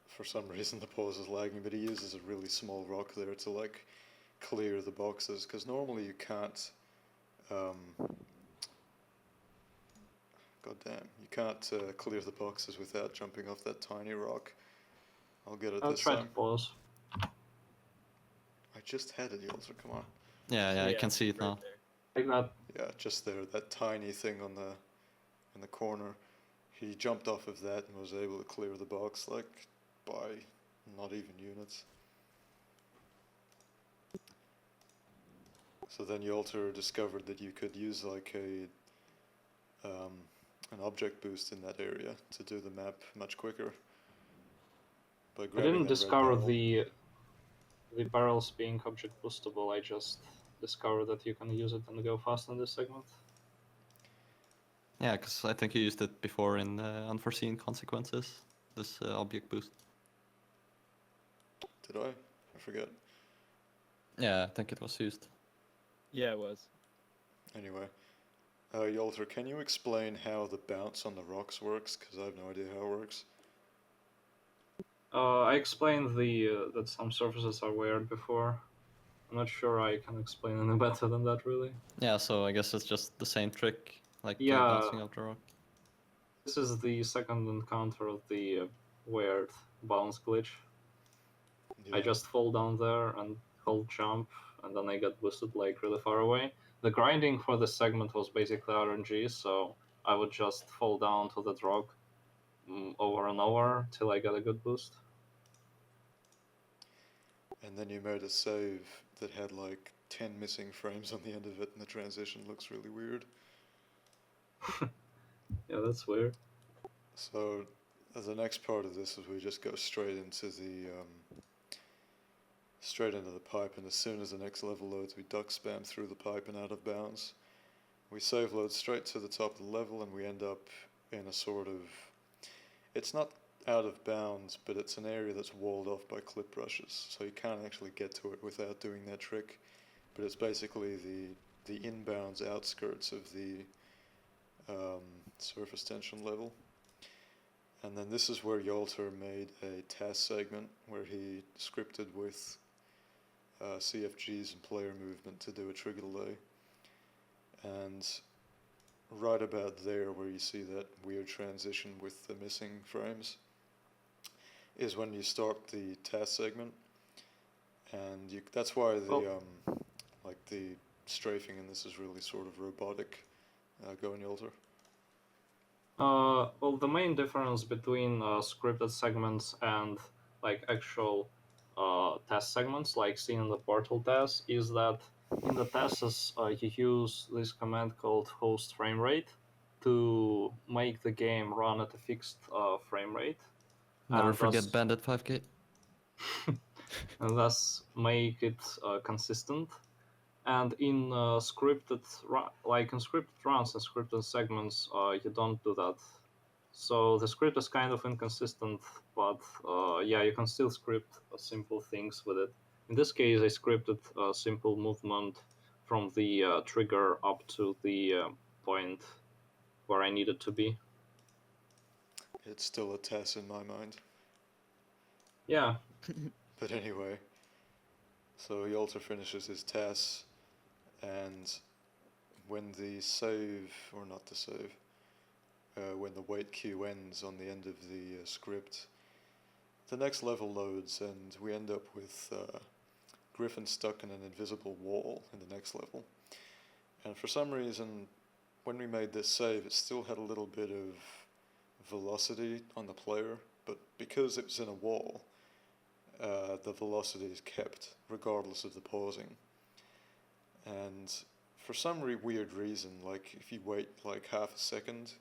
For some reason the pause is lagging, but he uses a really small rock there to like clear the boxes, because normally you can't you can't clear the boxes without jumping off that tiny rock. I'll get it I'll this try to time. pause. I just had it, Yelzer, come on. Yeah, So I can see it right now. there. Like that. Yeah, just there, that tiny thing on in the corner. He jumped off of that and was able to clear the box like by not even units. So then Yolter discovered that you could use like an object boost in that area to do the map much quicker. By I grabbing didn't that red discover barrel. the barrels being object boostable. I just discovered that you can use it and go fast in this segment. Yeah, because I think you used it before in Unforeseen Consequences, this object boost. Did I? I forget. Yeah, I think it was used. Yeah, it was. Anyway, Yolter, can you explain how the bounce on the rocks works? Because I have no idea how it works. I explained that some surfaces are weird before. I'm not sure I can explain any better than that, really. Yeah, so I guess it's just the same trick, like Yeah. bouncing off the rock. This is the second encounter of the weird bounce glitch. I Yeah. just fall down there and hold jump, and then I get boosted like really far away. The grinding for this segment was basically RNG, so I would just fall down to that rock over and over till I get a good boost. And then you made a save that had like 10 missing frames on the end of it, and the transition looks really weird. Yeah, that's weird. So, the next part of this is we just go straight into the pipe, and as soon as the next level loads, we duck spam through the pipe and out of bounds. We save load straight to the top of the level, and we end up in a sort of, it's not out of bounds, but it's an area that's walled off by clip brushes, so you can't actually get to it without doing that trick. But it's basically the inbounds outskirts of the surface tension level. And then this is where Yolter made a task segment where he scripted with CFGs and player movement to do a trigger delay. And right about there where you see that weird transition with the missing frames is when you start the task segment. And that's why the like the strafing in this is really sort of robotic. Go on, Yolter. Well, the main difference between scripted segments and like actual test segments, like seen in the portal test, is that in the tests you use this command called host frame rate to make the game run at a fixed frame rate. Never And forget thus, Bandit 5K. and thus make it consistent. And in like in scripted runs and scripted segments, you don't do that. So the script is kind of inconsistent, but yeah, you can still script simple things with it. In this case, I scripted simple movement from the trigger up to the point where I needed to be. It's still a TES in my mind. Yeah. But anyway, so Yolter finishes his TES, and when the save, or not the save, when the wait queue ends on the end of the script, the next level loads, and we end up with Griffin stuck in an invisible wall in the next level. And for some reason, when we made this save, it still had a little bit of velocity on the player, but because it was in a wall, the velocity is kept regardless of the pausing. And for some weird reason, like if you wait like half a second,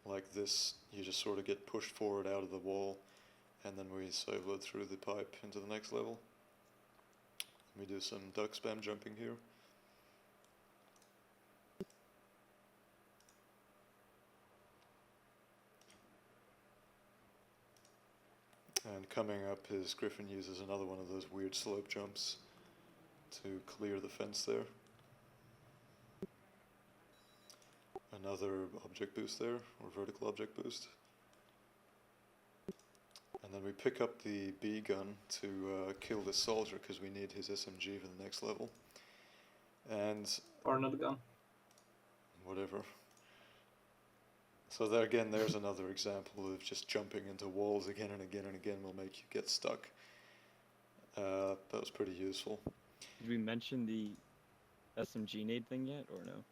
like this, you just sort of get pushed forward out of the wall, and then we save load through the pipe into the next level. We do some duck spam jumping here. And coming up is Griffin uses another one of those weird slope jumps to clear the fence there. Another object boost there, or vertical object boost. And then we pick up the B gun to kill this soldier because we need his SMG for the next level. And Hornet gun. whatever. So there again, there's another example of just jumping into walls again and again and again will make you get stuck. That was pretty useful. Did we mention the SMG nade thing yet, or no?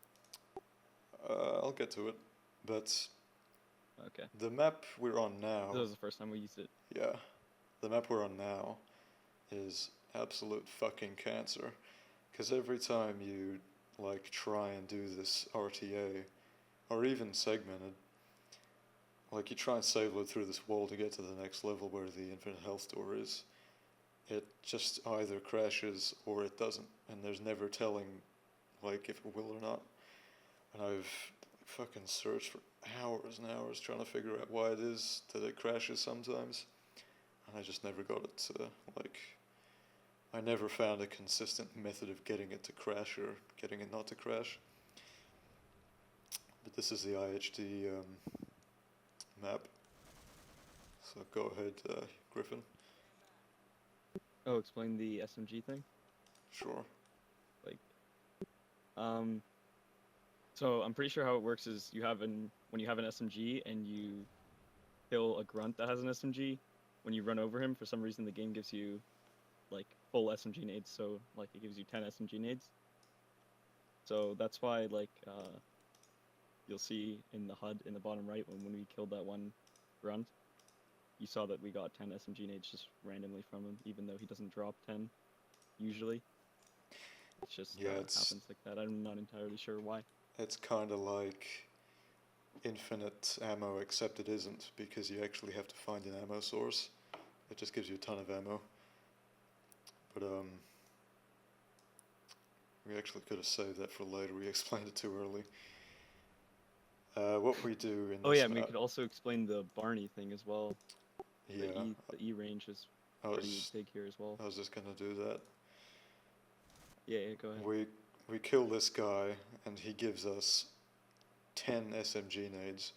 I'll get to it, but Okay. the map we're on now, That was the first time we used it. yeah, the map we're on now is absolute fucking cancer, because every time you like try and do this RTA, or even segmented, like you try and save load through this wall to get to the next level where the infinite health door is, it just either crashes or it doesn't, and there's never telling like if it will or not. And I've fucking searched for hours and hours trying to figure out why it is that it crashes sometimes, and I just never got it to, like, I never found a consistent method of getting it to crash or getting it not to crash. But this is the IHD map, so go ahead, Griffin. Oh, explain the SMG thing? Sure. So I'm pretty sure how it works is when you have an SMG and you kill a grunt that has an SMG, when you run over him, for some reason the game gives you like full SMG nades, so like it gives you 10 SMG nades. So that's why like you'll see in the HUD in the bottom right when we killed that one grunt, you saw that we got 10 SMG nades just randomly from him, even though he doesn't drop 10 usually. It's just happens like that. I'm not entirely sure why. It's kind of like infinite ammo, except it isn't, because you actually have to find an ammo source. It just gives you a ton of ammo. But we actually could have saved that for later. We explained it too early. What we do in Oh this yeah, we map, could also explain the Barney thing as well. yeah, The E range is I pretty was big here as well. I was just gonna do that. Yeah, go ahead. We kill this guy, and he gives us 10 SMG nades,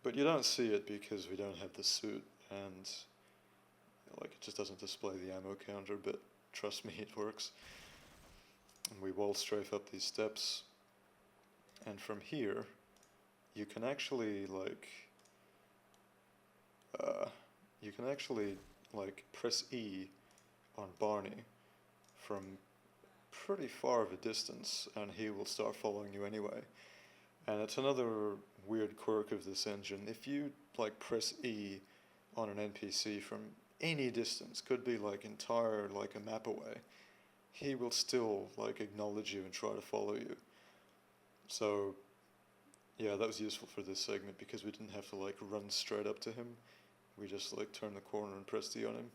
but you don't see it because we don't have the suit, and like it just doesn't display the ammo counter, but trust me, it works. And we wall strafe up these steps, and from here you can actually press E on Barney from pretty far of a distance, and he will start following you anyway. And it's another weird quirk of this engine. If you like press E on an NPC from any distance, could be like entire like a map away, he will still like acknowledge you and try to follow you. So yeah, that was useful for this segment because we didn't have to like run straight up to him. We just like turned the corner and pressed E on him,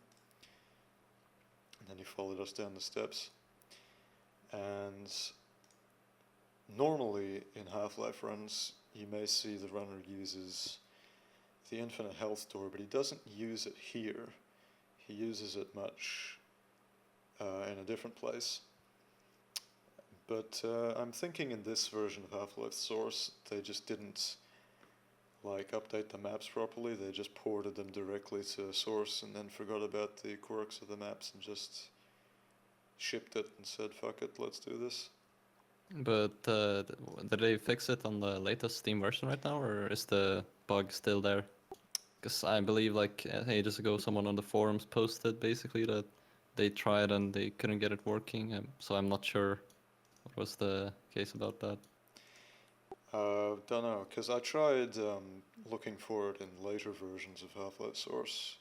and then he followed us down the steps. And normally in Half-Life runs, you may see the runner uses the infinite health door, but he doesn't use it here. He uses it much in a different place. But I'm thinking in this version of Half-Life Source, they just didn't like update the maps properly. They just ported them directly to Source and then forgot about the quirks of the maps and just shipped it and said, fuck it, let's do this. But did they fix it on the latest Steam version right now, or is the bug still there? Because I believe like ages ago someone on the forums posted basically that they tried and they couldn't get it working, so I'm not sure what was the case about that. Don't know, because I tried looking for it in later versions of Half-Life Source.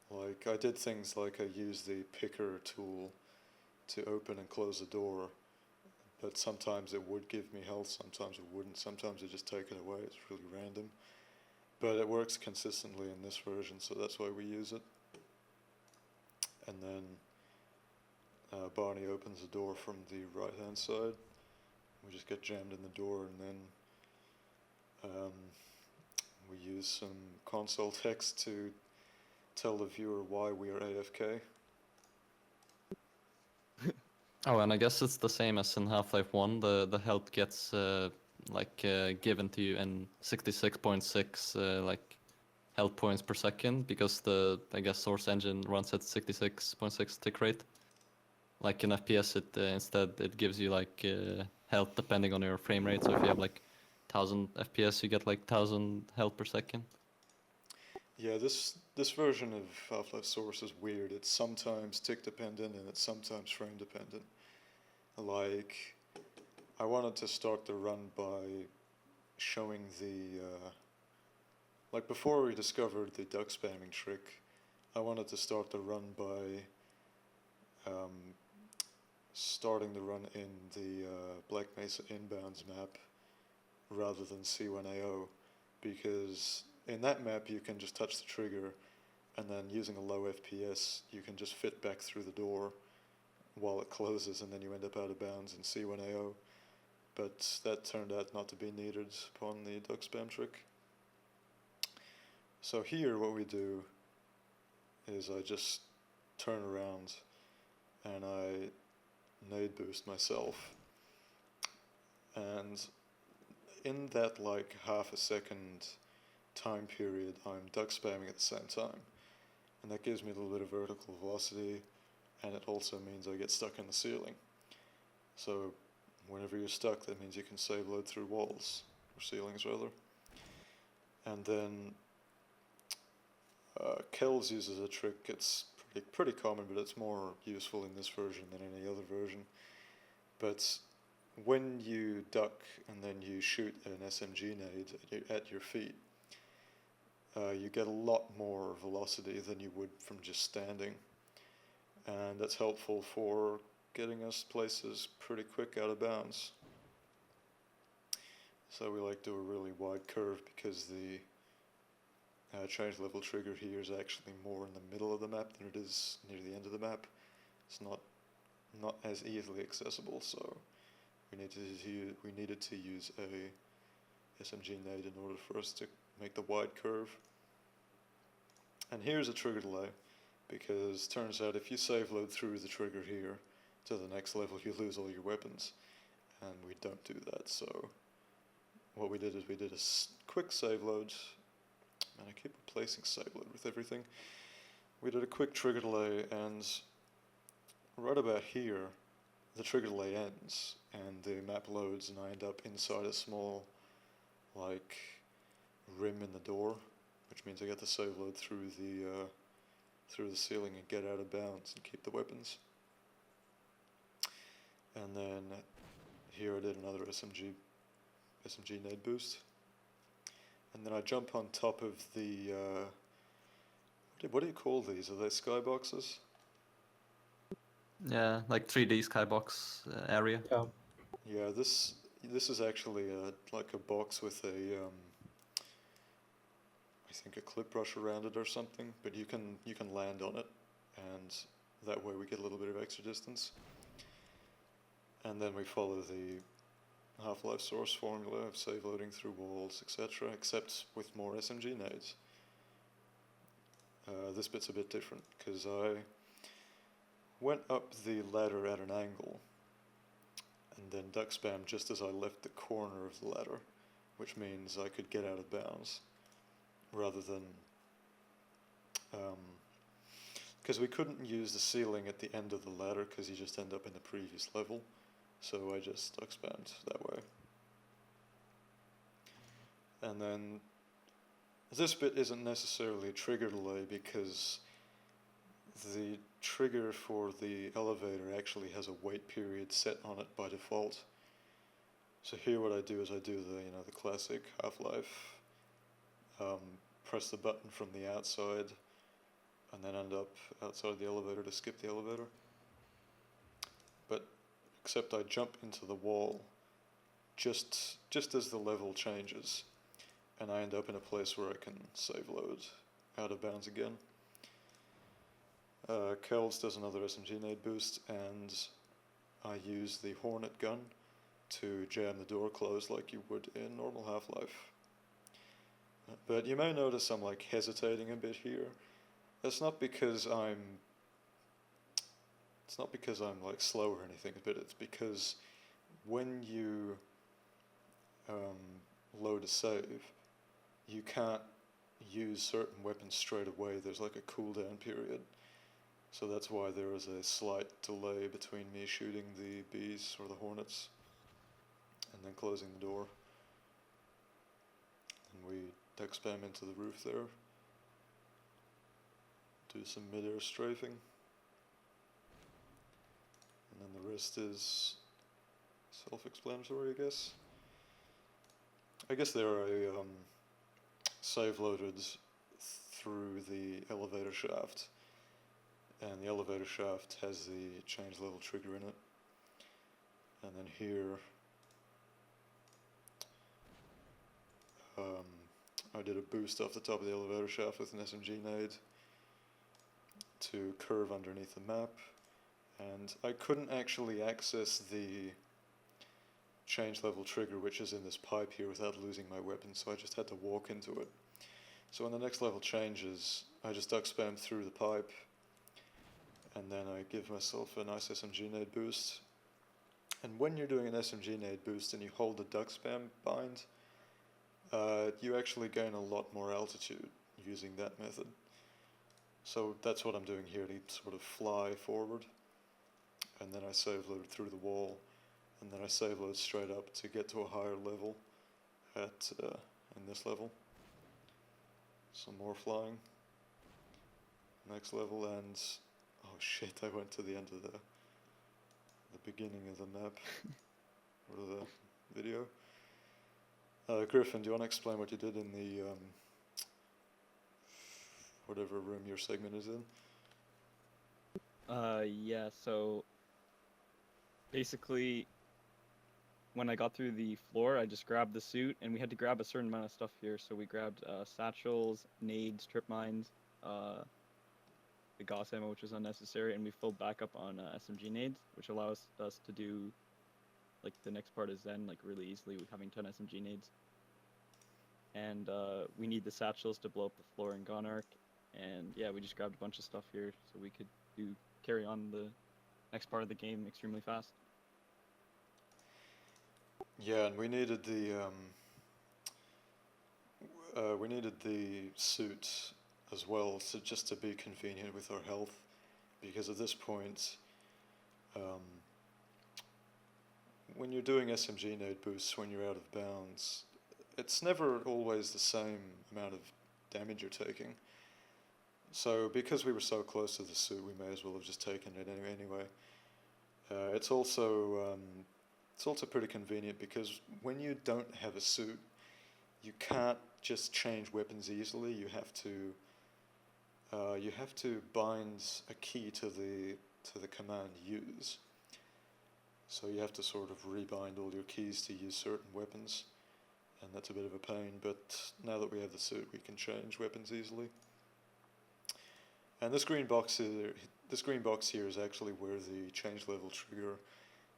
Like, I did things like I used the picker tool to open and close the door, but sometimes it would give me health, sometimes it wouldn't, sometimes it just take it away. It's really random. But it works consistently in this version, so that's why we use it. And then Barney opens the door from the right-hand side. We just get jammed in the door, and then we use some console text to tell the viewer why we are AFK. Oh, and I guess it's the same as in Half-Life 1. The health gets given to you in 66.6 like health points per second, because the Source engine runs at 66.6 tick rate. Like in FPS, it instead it gives you like health depending on your frame rate. So if you have like 1000 FPS, you get like 1000 health per second. Yeah, this version of Half-Life Source is weird. It's sometimes tick dependent and it's sometimes frame dependent. Like, I wanted to start the run by showing the like before we discovered the duck spamming trick, I wanted to start the run by starting the run in the Black Mesa inbounds map rather than C1AO, because in that map you can just touch the trigger and then using a low FPS you can just fit back through the door while it closes, and then you end up out of bounds in C1AO. but that turned out not to be needed upon the duck spam trick. So here what we do is I just turn around and I nade boost myself, and in that like half a second time period I'm duck spamming at the same time, and that gives me a little bit of vertical velocity, and it also means I get stuck in the ceiling. So whenever you're stuck, that means you can save load through walls, or ceilings rather. And then Kells uses a trick. It's pretty common, but it's more useful in this version than any other version. But when you duck and then you shoot an SMG nade at your feet, you get a lot more velocity than you would from just standing. And that's helpful for getting us places pretty quick out of bounds. So we like to do a really wide curve because the change level trigger here is actually more in the middle of the map than it is near the end of the map. It's not as easily accessible, so we needed to use a SMG nade in order for us to make the wide curve. And here's a trigger delay, because turns out if you save load through the trigger here to the next level, you lose all your weapons, and we don't do that. So what we did is we did a quick save load, and I keep replacing save load with everything. We did a quick trigger delay, and right about here the trigger delay ends and the map loads, and I end up inside a small like rim in the door, which means I get the save load through the ceiling and get out of bounds and keep the weapons. And then here I did another SMG nade boost, and then I jump on top of the what do you call these? Are they skyboxes? Yeah, like 3D skybox area. Yeah. Yeah, this is actually like a box with a I think a clip brush around it or something, but you can land on it, and that way we get a little bit of extra distance. And then we follow the Half-Life source formula of save loading through walls, etc., except with more SMG nades. This bit's a bit different, because I went up the ladder at an angle, and then duck spam just as I left the corner of the ladder, which means I could get out of bounds, rather than... because we couldn't use the ceiling at the end of the ladder, because you just end up in the previous level. So I just duck spammed that way. And then this bit isn't necessarily a trigger delay, because the trigger for the elevator actually has a wait period set on it by default. So here what I do is I do the classic Half-Life, press the button from the outside and then end up outside the elevator to skip the elevator. But except I jump into the wall just as the level changes, and I end up in a place where I can save load out of bounds again. Kells does another SMG nade boost, and I use the Hornet gun to jam the door closed like you would in normal Half-Life. But you may notice I'm like hesitating a bit here. That's not because I'm like slow or anything, but it's because when you load a save, you can't use certain weapons straight away. There's like a cooldown period. So that's why there is a slight delay between me shooting the bees or the hornets and then closing the door. And we duck spam into the roof there. Do some mid-air strafing. And then the rest is self-explanatory, I guess. I guess there are save loaded through the elevator shaft, and the elevator shaft has the change level trigger in it. And then here I did a boost off the top of the elevator shaft with an SMG nade to curve underneath the map, and I couldn't actually access the change level trigger, which is in this pipe here, without losing my weapon, so I just had to walk into it. So when the next level changes, I just duck spam through the pipe, and then I give myself a nice SMG nade boost. And when you're doing an SMG nade boost and you hold the duck spam bind, you actually gain a lot more altitude using that method. So that's what I'm doing here, to sort of fly forward, and then I save load through the wall, and then I save load straight up to get to a higher level at in this level. Some more flying. Next level, and oh shit, I went to the end of the beginning of the map or the video. Griffin, do you want to explain what you did in the whatever room your segment is in? Yeah, so basically when I got through the floor, I just grabbed the suit, and we had to grab a certain amount of stuff here. So we grabbed satchels, nades, trip mines, the Gauss ammo, which was unnecessary, and we filled back up on SMG nades, which allows us to do like the next part of Zen like really easily with having 10 SMG nades. And we need the satchels to blow up the floor in Gonark, and yeah, we just grabbed a bunch of stuff here so we could carry on the next part of the game extremely fast. Yeah, and we needed the suit as well, so just to be convenient with our health, because at this point, when you're doing SMG nade boosts when you're out of bounds, it's never always the same amount of damage you're taking. So because we were so close to the suit, we may as well have just taken it anyway. It's also pretty convenient because when you don't have a suit, you can't just change weapons easily. You have to bind a key to the command use. So you have to sort of rebind all your keys to use certain weapons, and that's a bit of a pain. But now that we have the suit, we can change weapons easily. And this green box here is actually where the change level trigger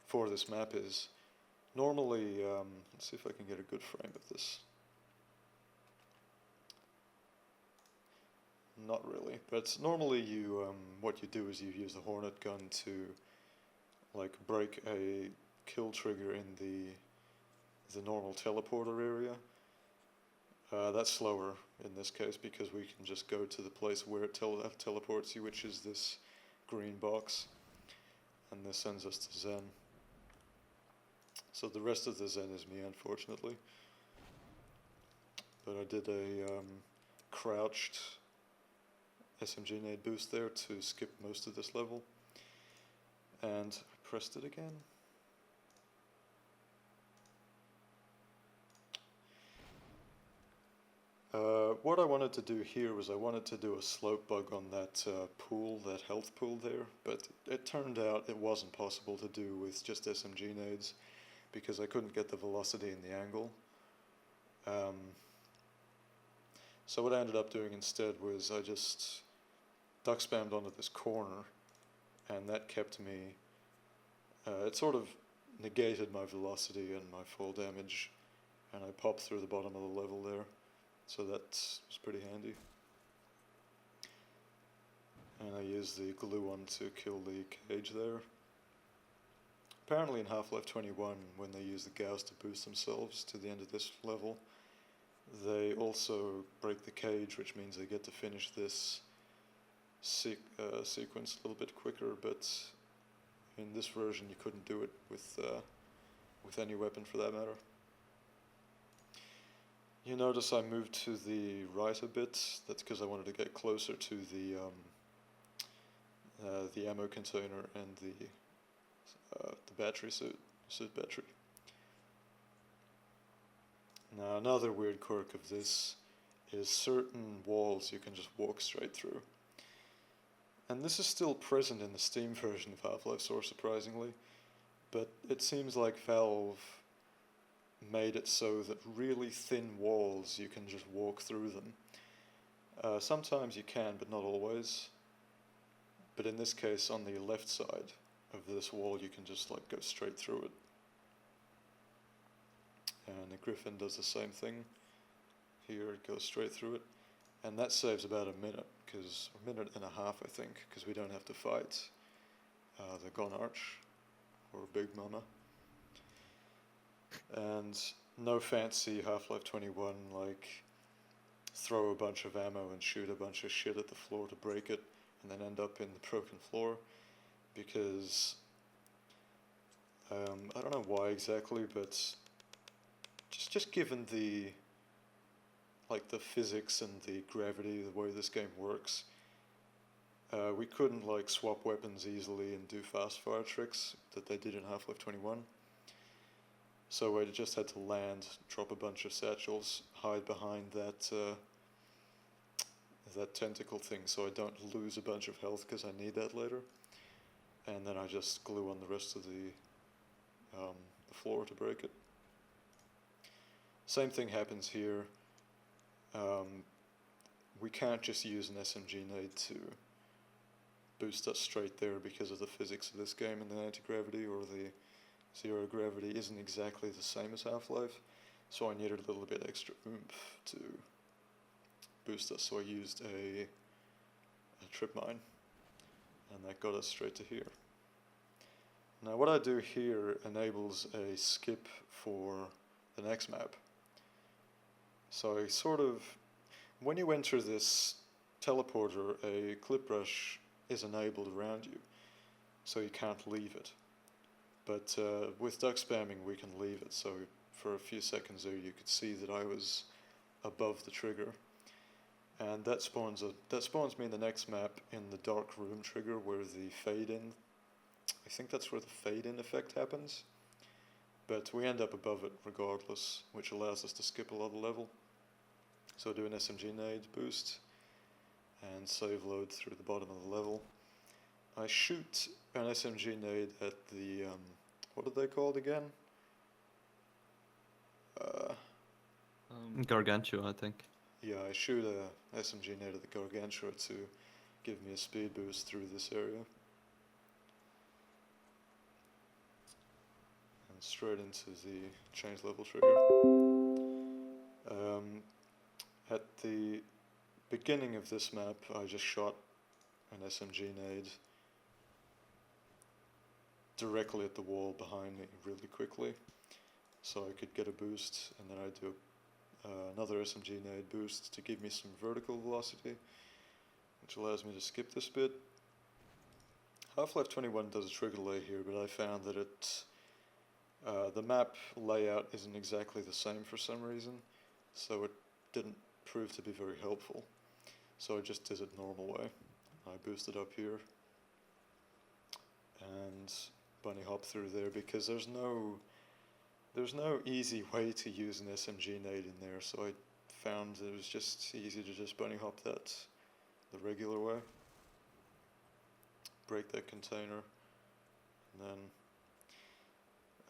for this map is. Normally, let's see if I can get a good frame of this. Not really, but normally what you do is you use the Hornet gun to like break a kill trigger in the normal teleporter area. That's slower in this case because we can just go to the place where it teleports you, which is this green box, and this sends us to Zen. So the rest of the Zen is me, unfortunately. But I did a crouched SMG nade boost there to skip most of this level, and I pressed it again. What I wanted to do here was I wanted to do a slope bug on that pool, that health pool there, but it turned out it wasn't possible to do with just SMG nades because I couldn't get the velocity in the angle. So what I ended up doing instead was I just duck spammed onto this corner, and that kept me, it sort of negated my velocity and my fall damage, and I popped through the bottom of the level there. So that was pretty handy. And I used the glue one to kill the cage there. Apparently in Half-Life 21, when they use the Gauss to boost themselves to the end of this level, they also break the cage, which means they get to finish this sequence a little bit quicker, but in this version you couldn't do it with any weapon for that matter. You notice I moved to the right a bit. That's because I wanted to get closer to the ammo container and the battery suit battery. Now another weird quirk of this is certain walls you can just walk straight through. And this is still present in the Steam version of Half-Life Source, surprisingly, but it seems like Valve made it so that really thin walls, you can just walk through them. Sometimes you can, but not always. But in this case, on the left side of this wall, you can just like go straight through it. and the Griffin does the same thing. Here it goes straight through it, and that saves about a minute, because a minute and a half I think, because we don't have to fight the Gonarch or Big Mama. And no fancy Half-Life 21 like throw a bunch of ammo and shoot a bunch of shit at the floor to break it and then end up in the broken floor, because I don't know why exactly, but just given the physics and the gravity, the way this game works, we couldn't like swap weapons easily and do fast fire tricks that they did in Half-Life 21. So I just had to land, drop a bunch of satchels, hide behind that that tentacle thing so I don't lose a bunch of health because I need that later. And then I just glue on the rest of the floor to break it. Same thing happens here. We can't just use an SMG nade to boost us straight there because of the physics of this game, and the anti-gravity or the zero gravity isn't exactly the same as Half-Life, so I needed a little bit extra oomph to boost us, so I used a trip mine, and that got us straight to here. Now what I do here enables a skip for the next map. So I sort of, when you enter this teleporter, a clip rush is enabled around you, so you can't leave it. But with duck spamming we can leave it, so for a few seconds there you could see that I was above the trigger. And that spawns me in the next map in the dark room trigger where the fade in, I think that's where the fade in effect happens. But we end up above it regardless, which allows us to skip a lot of level. So I do an SMG nade boost and save load through the bottom of the level. I shoot an SMG nade at the, what are they called again? Gargantua, I think. Yeah, I shoot a SMG nade at the Gargantua to give me a speed boost through this area. And straight into the change level trigger. At the beginning of this map, I just shot an SMG nade directly at the wall behind me really quickly, so I could get a boost, and then I do another SMG nade boost to give me some vertical velocity, which allows me to skip this bit. Half-Life 21 does a trigger delay here, but I found that the map layout isn't exactly the same for some reason, so it didn't prove to be very helpful. So I just did it normal way. I boosted up here and bunny hop through there, because there's no easy way to use an SMG nade in there, so I found it was just easy to just bunny hop that the regular way. Break that container, and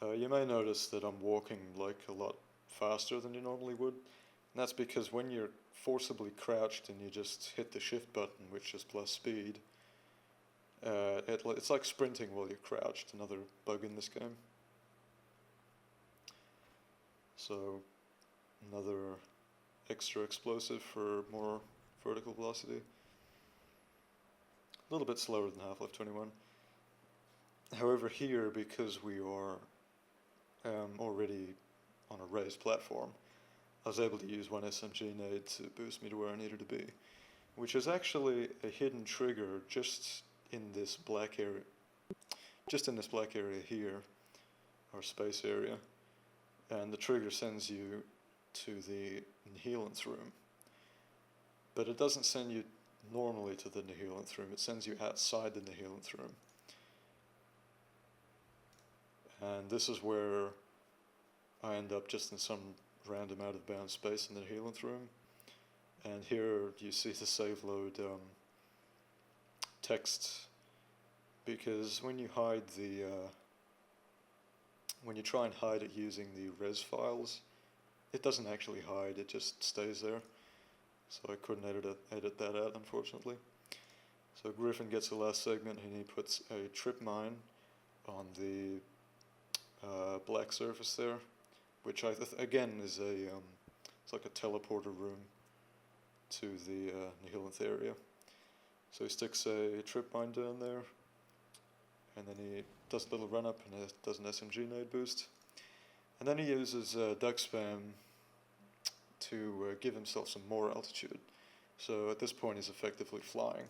then you may notice that I'm walking like a lot faster than you normally would. And that's because when you're forcibly crouched and you just hit the shift button, which is plus speed, it's like sprinting while you're crouched, another bug in this game. So another extra explosive for more vertical velocity. A little bit slower than Half-Life 21. However, here, because we are already on a raised platform, I was able to use one SMG nade to boost me to where I needed to be, which is actually a hidden trigger just in this black area, here, or space area, and the trigger sends you to the Nihilant's room, but it doesn't send you normally to the Nihilant's room, it sends you outside the Nihilant's room. And this is where I end up just in some random out of bounds space in the Nihilant's room. And here you see the save load text, because when you hide the when you try and hide it using the res files, it doesn't actually hide, it just stays there. So I couldn't edit that out, unfortunately. So Griffin gets the last segment and he puts a trip mine on the black surface there, which again is it's like a teleporter room to the Nihilith area. So he sticks a trip mine down there, and then he does a little run up and does an SMG nade boost. And then he uses duck spam to give himself some more altitude. So at this point he's effectively flying.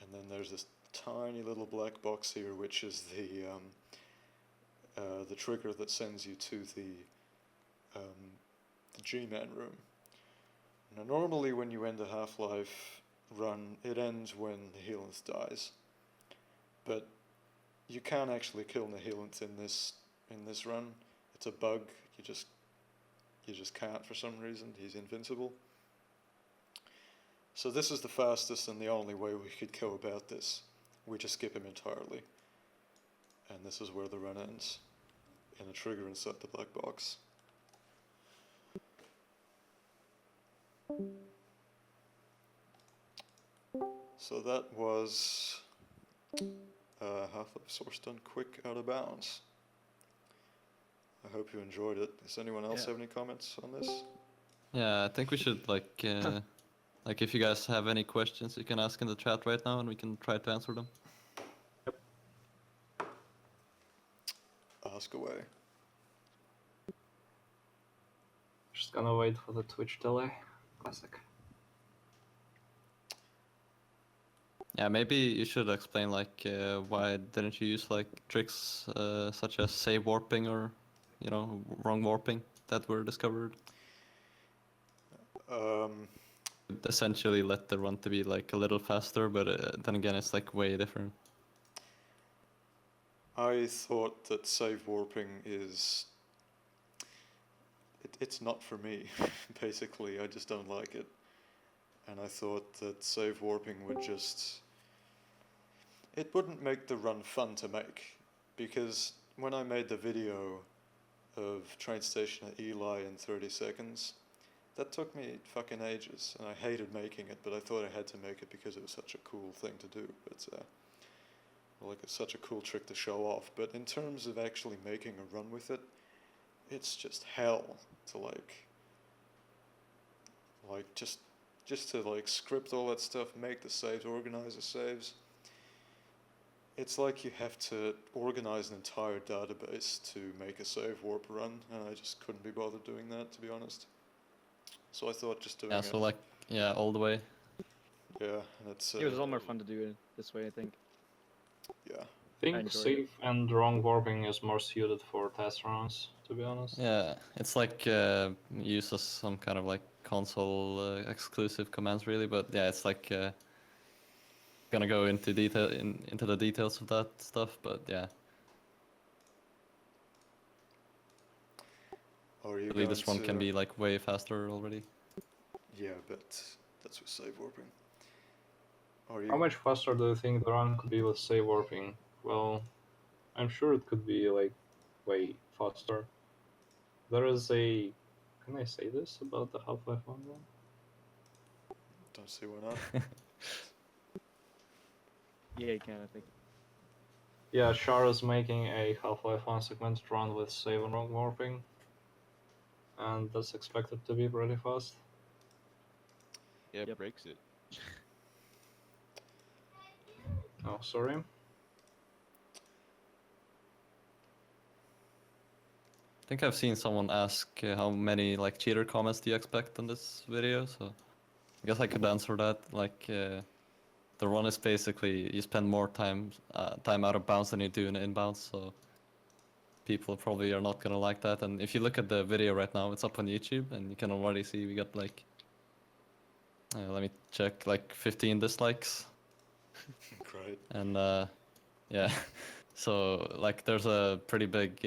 And then there's this tiny little black box here, which is the trigger that sends you to the G-Man room. Now normally when you end a Half-Life run, it ends when Nihilith dies. But you can't actually kill Nihilith in this run. It's a bug. You just can't for some reason. He's invincible. So this is the fastest and the only way we could go about this. We just skip him entirely. And this is where the run ends, in a trigger inside the black box. So that was Half-Life Source done quick out of bounds. I hope you enjoyed it. Does anyone else have any comments on this? Yeah, I think we should like if you guys have any questions, you can ask in the chat right now, and we can try to answer them. Ask away. Just gonna wait for the Twitch delay. Classic. Yeah, maybe you should explain like why didn't you use like tricks such as save warping or wrong warping that were discovered? Essentially let the run to be like a little faster, but then again it's like way different. I thought that save warping it's not for me, basically. I just don't like it. And I thought that save warping it wouldn't make the run fun to make. Because when I made the video of train station at Eli in 30 seconds, that took me fucking ages, and I hated making it, but I thought I had to make it because it was such a cool thing to do. It's such a cool trick to show off. But in terms of actually making a run with it, it's just hell to just to script all that stuff, make the saves, organize the saves. It's like you have to organize an entire database to make a save warp run, and I just couldn't be bothered doing that, to be honest. So I thought just doing it. Yeah, so all the way. Yeah, and it's It was a lot more fun to do it this way, I think. Yeah. I think safe and wrong warping is more suited for test runs, to be honest. Yeah, it's like uses some kind of like console exclusive commands really, but yeah, it's like gonna go into into the details of that stuff, but yeah. Really, this one can be like way faster already. Yeah, but that's with save warping. How much faster do you think the run could be with save warping? Well, I'm sure it could be like way faster. There is a... Can I say this about the Half-Life 1 run? Don't see why not. Yeah, you can, I think. Yeah, Char is making a Half-Life 1 segmented run with save and wrong warping. And that's expected to be pretty fast. Yeah, Yep. breaks it. Oh, sorry. I think I've seen someone ask how many like cheater comments do you expect in this video, so I guess I could answer that. Like the run is basically you spend more time out of bounds than you do in inbounds, so people probably are not gonna like that. And if you look at the video right now, it's up on YouTube, and you can already see we got like let me check, like 15 dislikes. Great. And yeah, so like there's a pretty big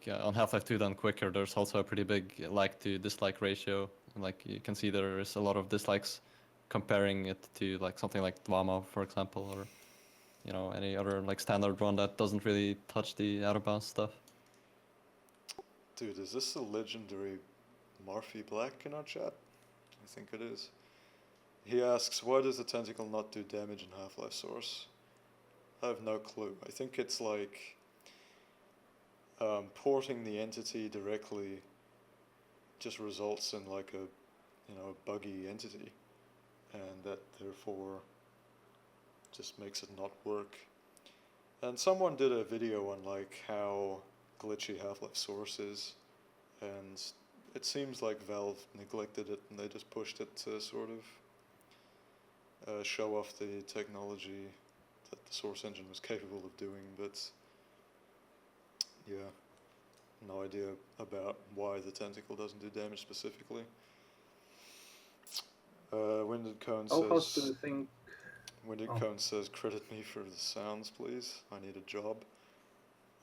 on Half-Life 2 Done Quicker, there's also a pretty big like to dislike ratio. And, like you can see there is a lot of dislikes comparing it to like something like Dwama, for example, or any other like standard run that doesn't really touch the out of bounds stuff. Dude, is this the legendary Murphy Black in our chat? I think it is. He asks, why does the tentacle not do damage in Half-Life Source? I have no clue. I think it's like... porting the entity directly just results in like a, a buggy entity, and that therefore just makes it not work. And someone did a video on like how glitchy Half-Life Source is, and it seems like Valve neglected it and they just pushed it to sort of show off the technology that the Source engine was capable of doing, but yeah, no idea about why the tentacle doesn't do damage specifically. Winded Cone How fast do says, you think? Winded Oh. Cone says, credit me for the sounds, please. I need a job.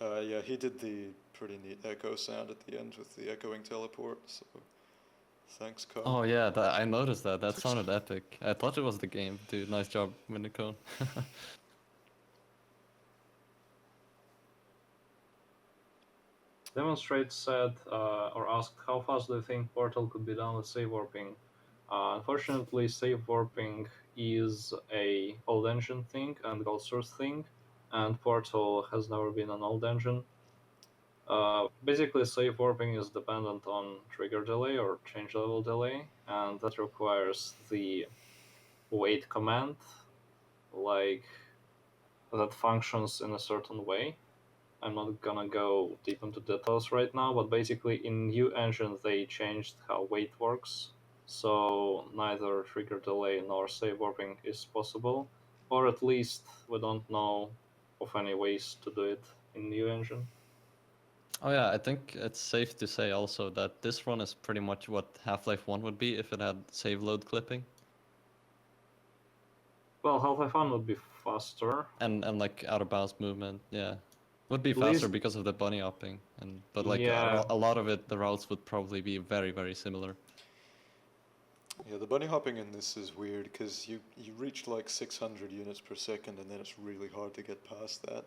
Yeah, he did the pretty neat echo sound at the end with the echoing teleport, so thanks, Cone. Oh yeah, I noticed that. That sounded epic. I thought it was the game, dude. Nice job, Minicone. Demonstrate said or asked how fast do you think Portal could be done with save warping? Unfortunately, save warping is a old engine thing and gold source thing, and Portal has never been an old engine. Basically, save warping is dependent on trigger delay or change level delay, and that requires the wait command, like that functions in a certain way. I'm not gonna go deep into details right now, but basically in new engine they changed how wait works, so neither trigger delay nor save warping is possible, or at least we don't know of any ways to do it in new engine. Oh yeah, I think it's safe to say also that this run is pretty much what Half-Life 1 would be if it had save load clipping. Well, Half-Life 1 would be faster. And like out of bounds movement, yeah. Would be At faster least- because of the bunny hopping, but like Yeah. a lot of it, the routes would probably be very, very similar. Yeah, the bunny hopping in this is weird because you reach like 600 units per second and then it's really hard to get past that.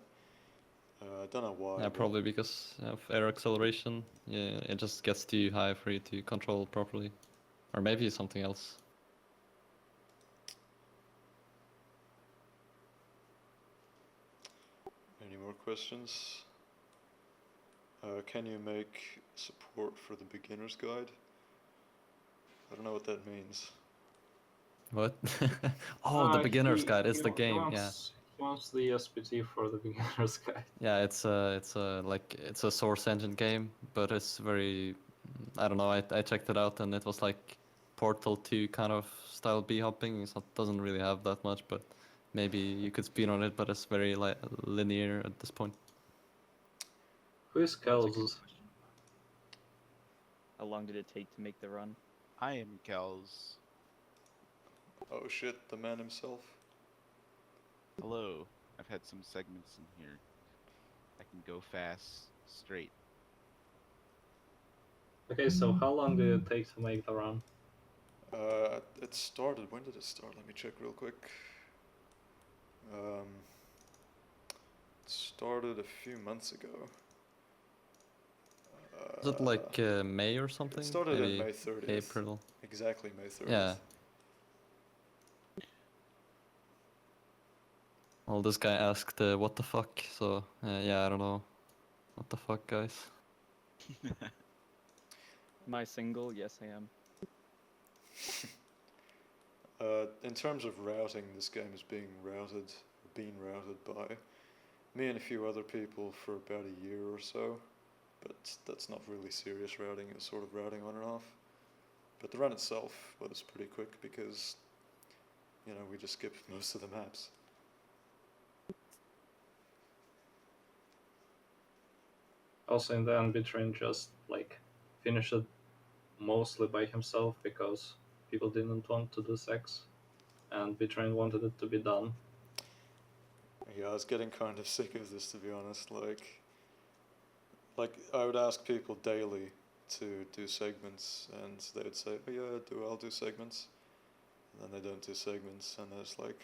I don't know why. Yeah, but- probably because of air acceleration. Yeah, it just gets too high for you to control properly, or maybe something else. Any more questions? Can you make support for the beginner's guide? I don't know what that means. What? Oh, the beginner's guide. It's the He game. wants, Yeah. He wants the SPT for the beginner's guide. Yeah, it's a Source engine game, but it's very, I don't know. I checked it out and it was like Portal 2 kind of style b hopping. It doesn't really have that much, but maybe you could speed on it. But it's very linear at this point. Who is That's a good Kells? question. How long did it take to make the run? I am Kells. Oh shit, the man himself. Hello. I've had some segments in here. I can go fast, straight. Okay, so how long did it take to make the run? It started, when did it start? Let me check real quick. It started a few months ago. Is it like May or something? It started Maybe in May 30th. April. Exactly May 30th. Yeah. Well, this guy asked, what the fuck? So, yeah, I don't know. What the fuck, guys? Am I single? Yes, I am. In terms of routing, this game is being routed by me and a few other people for about a year or so, but that's not really serious routing, it's sort of routing on and off. But the run itself was pretty quick because, we just skipped most of the maps. Also, in the end, Bitrain just like finished it mostly by himself because people didn't want to do sex, and Bitrain wanted it to be done. Yeah, I was getting kind of sick of this, to be honest. Like I would ask people daily to do segments, and they would say, "Oh yeah, I'll do segments," and then they don't do segments, and it's like,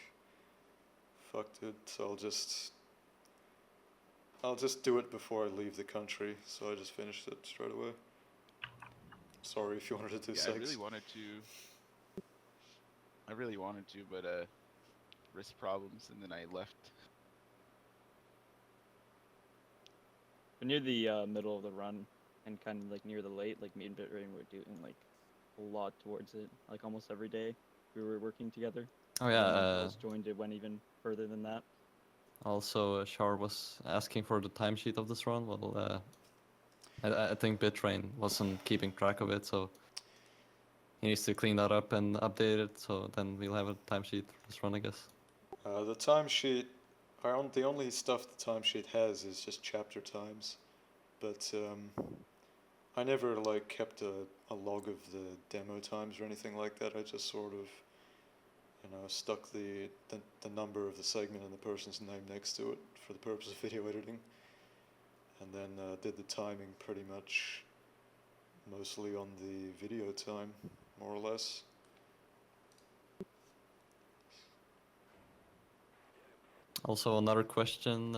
"Fuck, dude." So I'll just do it before I leave the country. So I just finished it straight away. Sorry if you wanted to do Yeah, sex. I really wanted to, but wrist problems, and then I left. But near the middle of the run and kind of like near the late, like me and Bitrain were doing like a lot towards it. Like almost every day we were working together. Oh And yeah. then when Charles joined, it went even further than that. Also, Char was asking for the timesheet of this run. Well, I think Bitrain wasn't keeping track of it, so he needs to clean that up and update it. So then we'll have a timesheet for this run, I guess. The timesheet, the only stuff the timesheet has is just chapter times, but I never like kept a log of the demo times or anything like that. I just sort of, stuck the number of the segment and the person's name next to it for the purpose of video editing, and then did the timing pretty much mostly on the video time, more or less. Also, another question.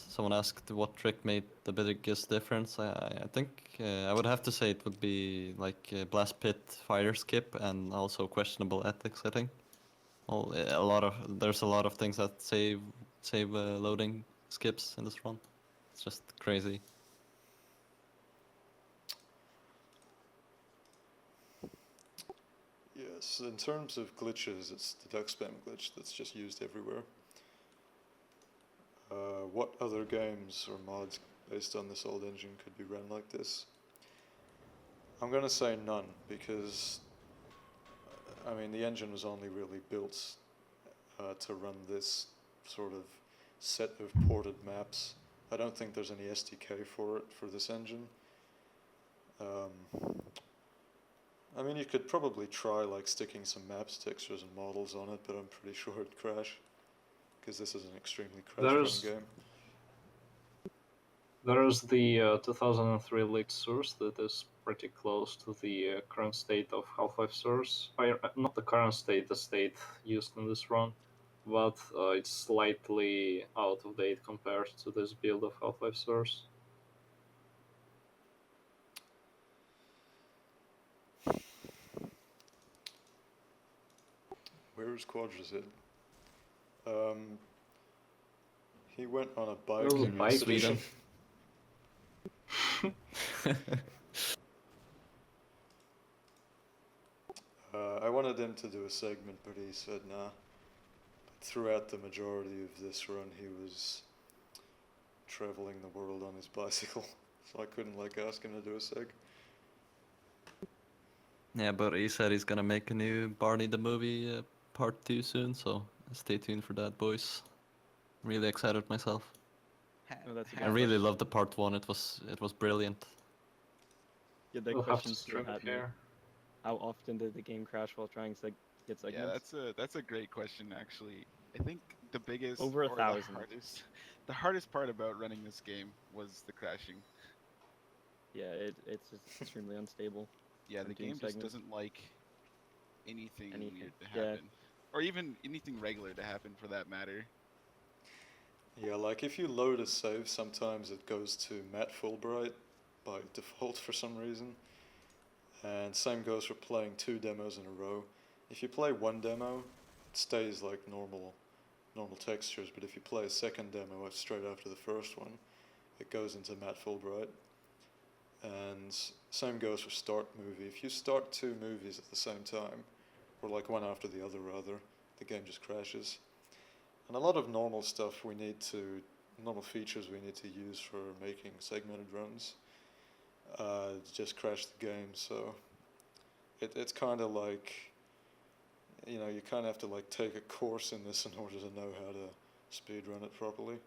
Someone asked what trick made the biggest difference. I think I would have to say it would be like Blast Pit fire skip and also questionable ethics. I think. Well, there's a lot of things that save loading skips in this run. It's just crazy. Yes, in terms of glitches, it's the duck spam glitch that's just used everywhere. What other games or mods based on this old engine could be run like this? I'm gonna say none, because I mean the engine was only really built to run this sort of set of ported maps. I don't think there's any SDK for it for this engine. I mean, you could probably try like sticking some maps, textures, and models on it, but I'm pretty sure it'd crash, because this is an extremely crash-prone game. There is the 2003 leaked source that is pretty close to the current state of Half-Life source. Not the current state, the state used in this run, but it's slightly out of date compared to this build of Half-Life source. Where is Quadrazid? He went on a bike There was a in bike Sweden. I wanted him to do a segment, but he said nah. Throughout the majority of this run, he was traveling the world on his bicycle, so I couldn't like ask him to do a seg. Yeah, but he said he's gonna make a new Barney the movie part 2 soon, so stay tuned for that, boys. Really excited myself. Oh, that's a I good really question. loved the part 1. It was brilliant. Yeah, that We'll have to question still stream it had me. here. How often did the game crash while trying to get segments? Yeah, that's a great question actually. I think the biggest Over or 1,000. the hardest part about running this game was the crashing. Yeah, it's just extremely unstable. Yeah, I'm the doing game just segments. doesn't like anything weird to Yeah. happen. Or even anything regular to happen for that matter. Yeah, like if you load a save, sometimes it goes to matte Fulbright by default for some reason. And same goes for playing 2 demos in a row. If you play one demo, it stays like normal textures, but if you play a second demo straight after the first one, it goes into matte Fulbright. And same goes for start movie. If you start 2 movies at the same time, or like one after the other rather, the game just crashes. And a lot of normal features we need to use for making segmented runs just crash the game. So it's kind of like, you kind of have to like take a course in this in order to know how to speedrun it properly.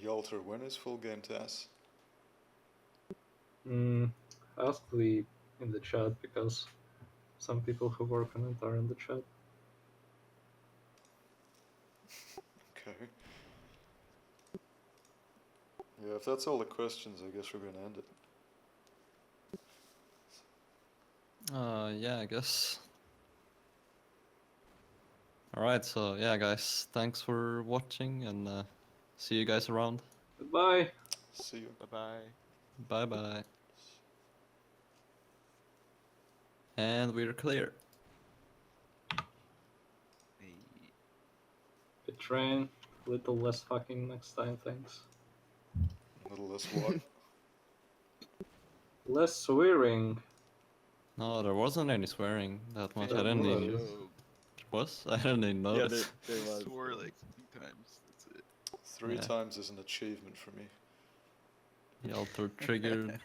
Yalter, when is full game TAS? Ask in the chat, because some people who work on it are in the chat. Okay. Yeah, if that's all the questions, I guess we're going to end it. Yeah, I guess. Alright, so yeah, guys, thanks for watching, and see you guys around. Goodbye. See you. Bye bye. Bye bye. And we're clear. Hey. Good train. Little less fucking next time, thanks. A little less what? Less swearing. No, there wasn't any swearing that much. I There didn't was. even. Job. Was? I didn't even Yeah, notice. there was. Swore like 3 times. That's it. 3 Yeah. times is an achievement for me. He altered triggered.